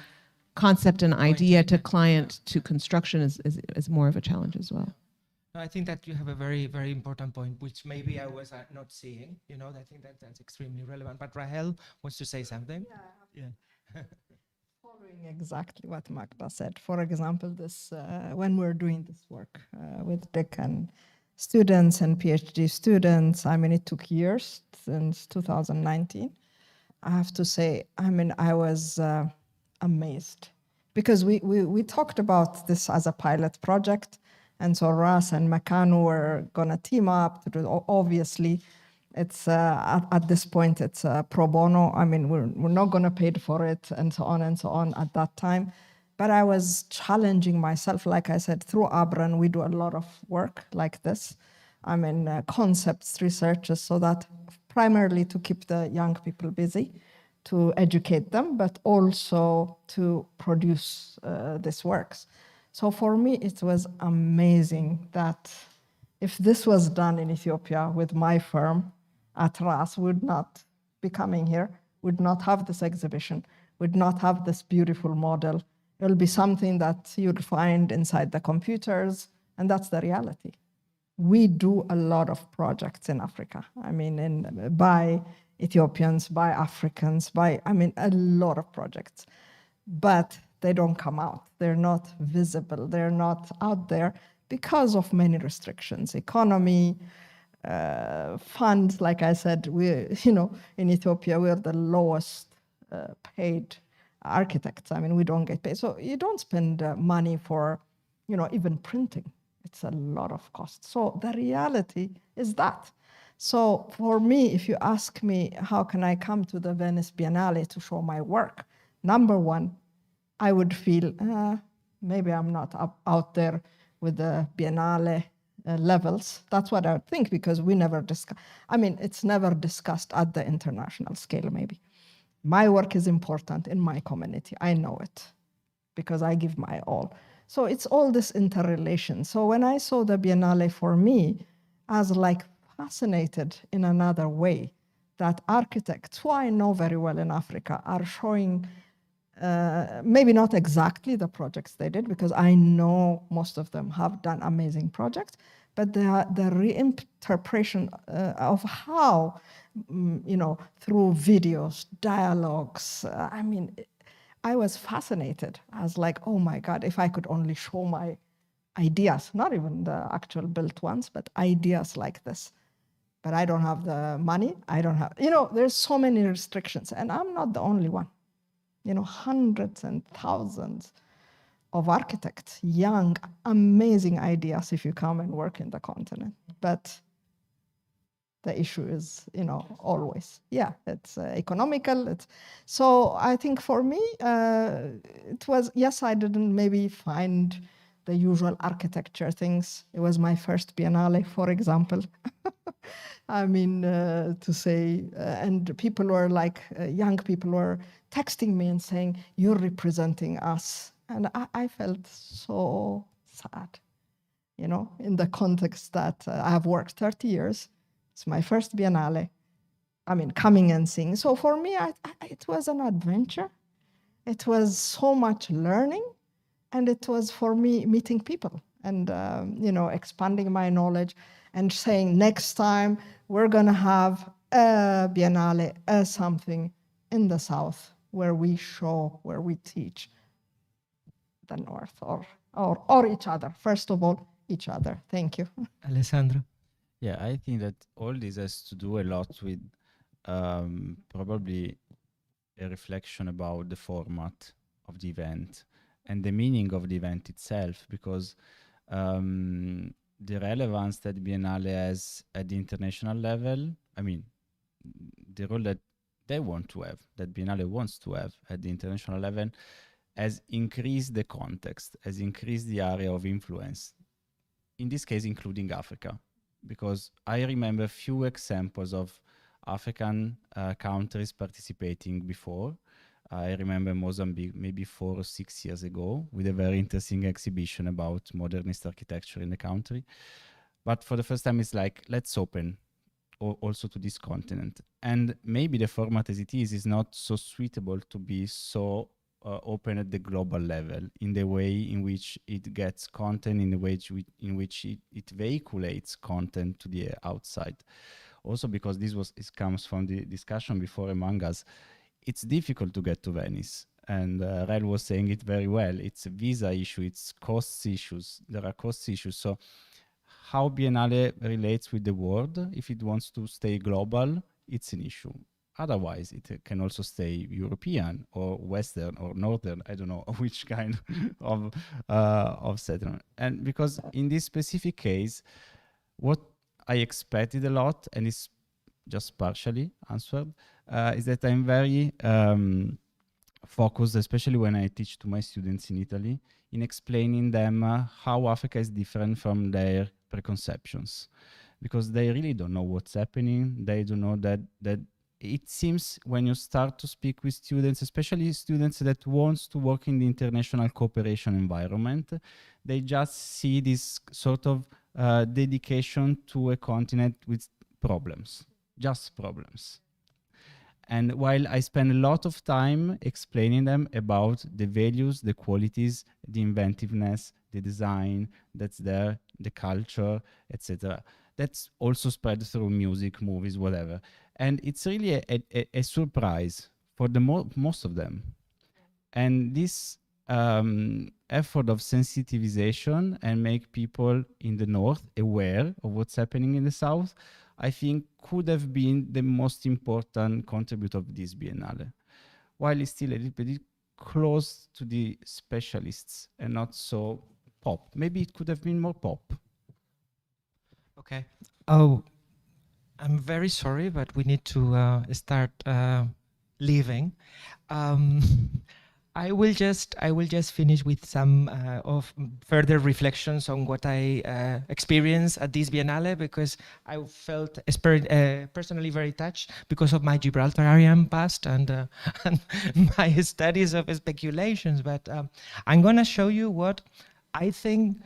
Speaker 5: concept and idea to client to construction is more of a challenge as well.
Speaker 2: I think that you have a very, very important point, which maybe I was not seeing. You know, I think that's extremely relevant. But Rahel wants to say something. Yeah.
Speaker 4: Following exactly what Magda said. For example, this when we're doing this work with Dick and students and PhD students, I mean, it took years since 2019. I have to say, I mean, I was amazed because we talked about this as a pilot project. And so Ras and Makano were going to team up to do, obviously, it's at this point, it's pro bono. I mean, we're not going to pay for it and so on at that time. But I was challenging myself, like I said, through Abran, we do a lot of work like this. I mean, concepts, researches, so that primarily to keep the young people busy, to educate them, but also to produce these works. So for me, it was amazing that if this was done in Ethiopia with my firm at RAS, would not be coming here, would not have this exhibition, would not have this beautiful model. It will be something that you'll find inside the computers, and that's the reality. We do a lot of projects in Africa. I mean, by Ethiopians, by Africans, a lot of projects. But they don't come out. They're not visible. They're not out there because of many restrictions, economy, funds. Like I said, in Ethiopia, we're the lowest paid architects. I mean, we don't get paid. So you don't spend money for, even printing. It's a lot of cost. So the reality is that. So for me, if you ask me, how can I come to the Venice Biennale to show my work? Number one, I would feel, maybe I'm not out there with the Biennale levels. That's what I would think, because we never discuss. I mean, it's never discussed at the international scale, maybe. My work is important in my community. I know it because I give my all. So it's all this interrelation. So when I saw the Biennale, for me, I was like fascinated in another way that architects, who I know very well in Africa, are showing maybe not exactly the projects they did, because I know most of them have done amazing projects, but the reinterpretation of how, through videos, dialogues, I was fascinated. I was like, oh my God, if I could only show my ideas, not even the actual built ones, but ideas like this. But I don't have the money. I don't have, there's so many restrictions, and I'm not the only one. Hundreds and thousands of architects, young, amazing ideas if you come and work in the continent. But the issue is, always, it's economical. So I think for me, it was, yes, I didn't maybe find the usual architecture things. It was my first Biennale, for example. To say, and people were like, young people were texting me and saying, you're representing us. And I felt so sad, in the context that I have worked 30 years. It's my first Biennale. Coming and seeing. So for me, it was an adventure. It was so much learning. And it was for me meeting people and, expanding my knowledge and saying, next time we're going to have a Biennale, something in the South where we show, where we teach the North or each other. First of all, each other. Thank you.
Speaker 2: Alessandro?
Speaker 6: Yeah, I think that all this has to do a lot with probably a reflection about the format of the event and the meaning of the event itself, because the relevance that Biennale has at the international level, the role that they want to have, that Biennale wants to have at the international level, has increased the context, has increased the area of influence, in this case including Africa. Because I remember few examples of African countries participating before. I remember Mozambique maybe 4 or 6 years ago with a very interesting exhibition about modernist architecture in the country. But for the first time, it's like, let's open also to this continent. And maybe the format as it is not so suitable to be so open at the global level, in the way in which it gets content, in the way in which it vehiculates content to the outside. Also because it comes from the discussion before among us, it's difficult to get to Venice. And Rel was saying it very well. It's a visa issue, it's cost issues. There are cost issues. So how Biennale relates with the world, if it wants to stay global, it's an issue. Otherwise, it can also stay European or Western or Northern, I don't know which kind of settlement. And because in this specific case, what I expected a lot, and it's just partially answered, is that I'm very focused, especially when I teach to my students in Italy, in explaining them how Africa is different from their preconceptions. Because they really don't know what's happening. They don't know that it seems when you start to speak with students, especially students that want to work in the international cooperation environment, they just see this sort of dedication to a continent with problems, just problems. And while I spend a lot of time explaining them about the values, the qualities, the inventiveness, the design that's there, the culture, etc., that's also spread through music, movies, whatever. And it's really a surprise for the most of them. And this effort of sensitization and make people in the North aware of what's happening in the South, I think could have been the most important contributor of this Biennale. While it's still a little bit close to the specialists and not so pop. Maybe it could have been more pop.
Speaker 2: Okay. Oh, I'm very sorry, but we need to start leaving. Um, I will just finish with some of further reflections on what I experienced at this Biennale, because I felt personally very touched because of my Gibraltarian past and, and my studies of speculations. But I'm going to show you what I think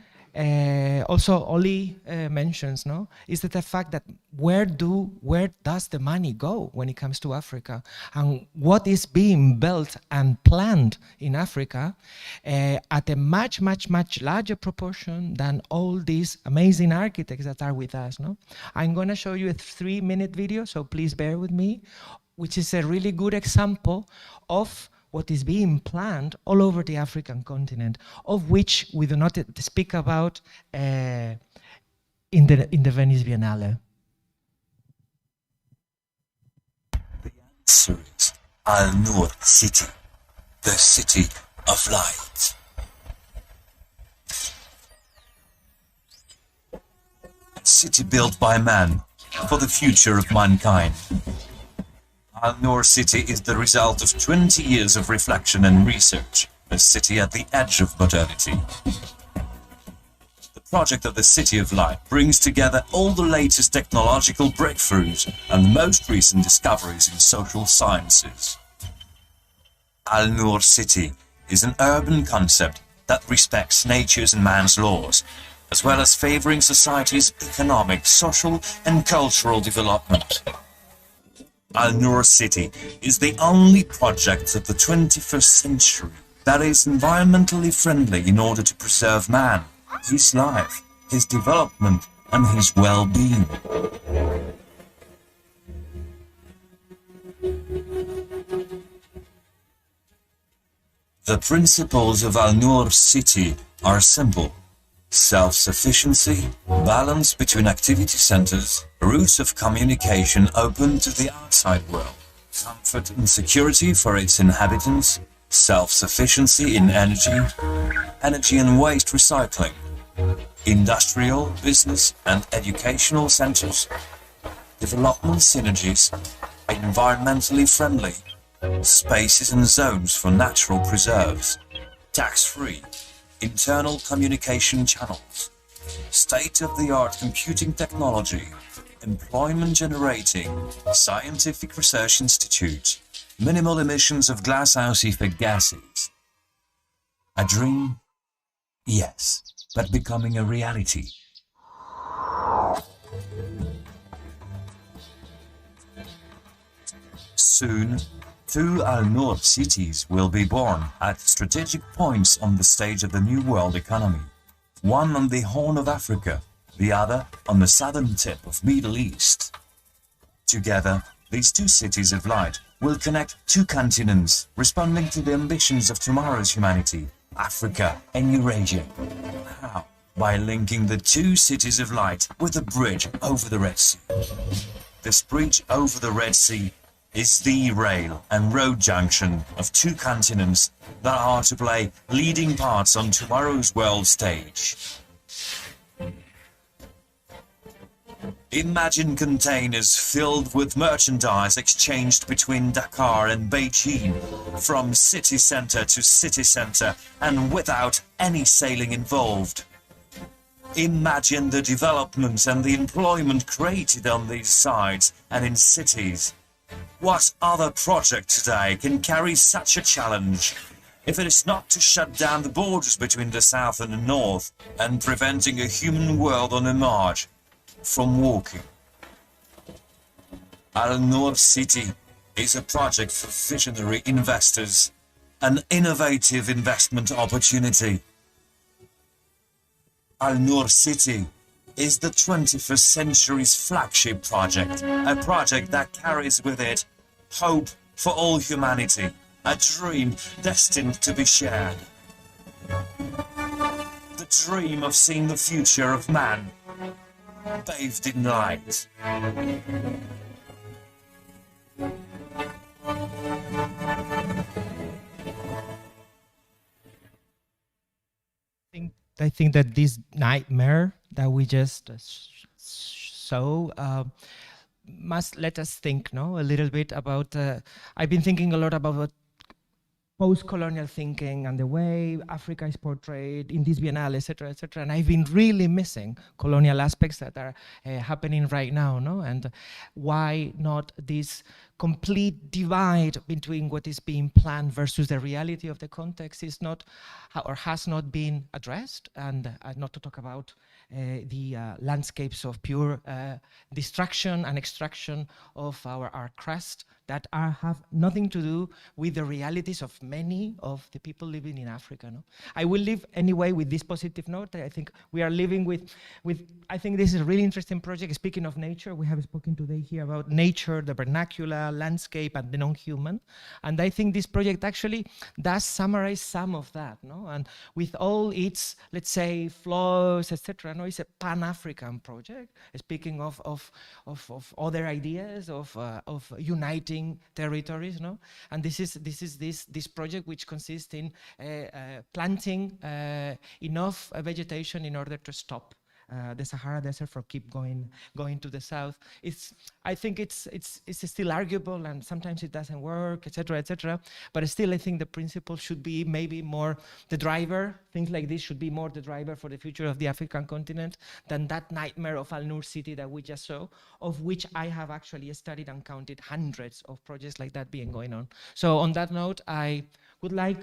Speaker 2: also Oli mentions, no, is that the fact that where does the money go when it comes to Africa, and what is being built and planned in Africa at a much larger proportion than all these amazing architects that are with us, no? I'm going to show you a 3-minute video, so please bear with me, which is a really good example of what is being planned all over the African continent, of which we do not speak about in the Venice Biennale.
Speaker 7: The answer is Al-Nur City, the city of light. A city built by man for the future of mankind. Al-Nur City is the result of 20 years of reflection and research, a city at the edge of modernity. The project of the City of Light brings together all the latest technological breakthroughs and the most recent discoveries in social sciences. Al-Nur City is an urban concept that respects nature's and man's laws, as well as favoring society's economic, social, and cultural development. Al-Nur City is the only project of the 21st century that is environmentally friendly in order to preserve man, his life, his development, and his well-being. The principles of Al-Nur City are simple: self-sufficiency, balance between activity centers, routes of communication open to the outside world, comfort and security for its inhabitants, self-sufficiency in energy and waste recycling, industrial, business and educational centers, development synergies, environmentally friendly, spaces and zones for natural preserves, tax-free, internal communication channels, state-of-the-art computing technology, employment generating, scientific research institutes, minimal emissions of glasshouse effect gases. A dream? Yes, but becoming a reality. Soon, 2 Al-Nur cities will be born at strategic points on the stage of the New World economy. One on the Horn of Africa, the other on the southern tip of Middle East. Together, these 2 cities of light will connect 2 continents, responding to the ambitions of tomorrow's humanity, Africa and Eurasia. How? By linking the 2 cities of light with a bridge over the Red Sea. This bridge over the Red Sea is the rail and road junction of 2 continents that are to play leading parts on tomorrow's world stage. Imagine containers filled with merchandise exchanged between Dakar and Beijing, from city center to city center and without any sailing involved. Imagine the development and the employment created on these sides and in cities. What other project today can carry such a challenge, if it is not to shut down the borders between the south and the north and preventing a human world on a march from walking? Al-Nur City is a project for visionary investors, an innovative investment opportunity. Al-Nur City is the 21st century's flagship project, a project that carries with it hope for all humanity, a dream destined to be shared. The dream of seeing the future of man bathed in light.
Speaker 2: I think that this nightmare that we just saw must let us think, no, a little bit about. I've been thinking a lot about post-colonial thinking and the way Africa is portrayed in this Biennale, etc., etc. And I've been really missing colonial aspects that are happening right now, no? And why not this complete divide between what is being planned versus the reality of the context is not, or has not been addressed, and not to talk about the landscapes of pure destruction and extraction of our crust that have nothing to do with the realities of many of the people living in Africa. No? I will leave anyway with this positive note. I think we are living with I think this is a really interesting project. Speaking of nature, we have spoken today here about nature, the vernacular, landscape, and the non-human. And I think this project actually does summarize some of that. No? And with all its, let's say, flaws, etc., no, it's a Pan-African project. Speaking of other ideas of uniting territories, no, and this is this project which consists in planting enough vegetation in order to stop the Sahara Desert from keep going to the south. I think it's still arguable, and sometimes it doesn't work, etc., etc. But still, I think the principle should be maybe more the driver. Things like this should be more the driver for the future of the African continent than that nightmare of Al Nur City that we just saw, of which I have actually studied and counted hundreds of projects like that being going on. So on that note, I would like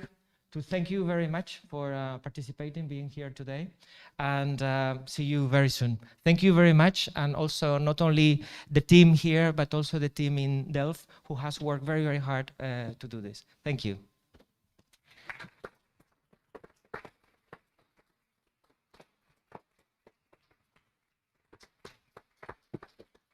Speaker 2: to thank you very much for participating, being here today, and see you very soon. Thank you very much, and also not only the team here, but also the team in Delft, who has worked very, very hard to do this. Thank you.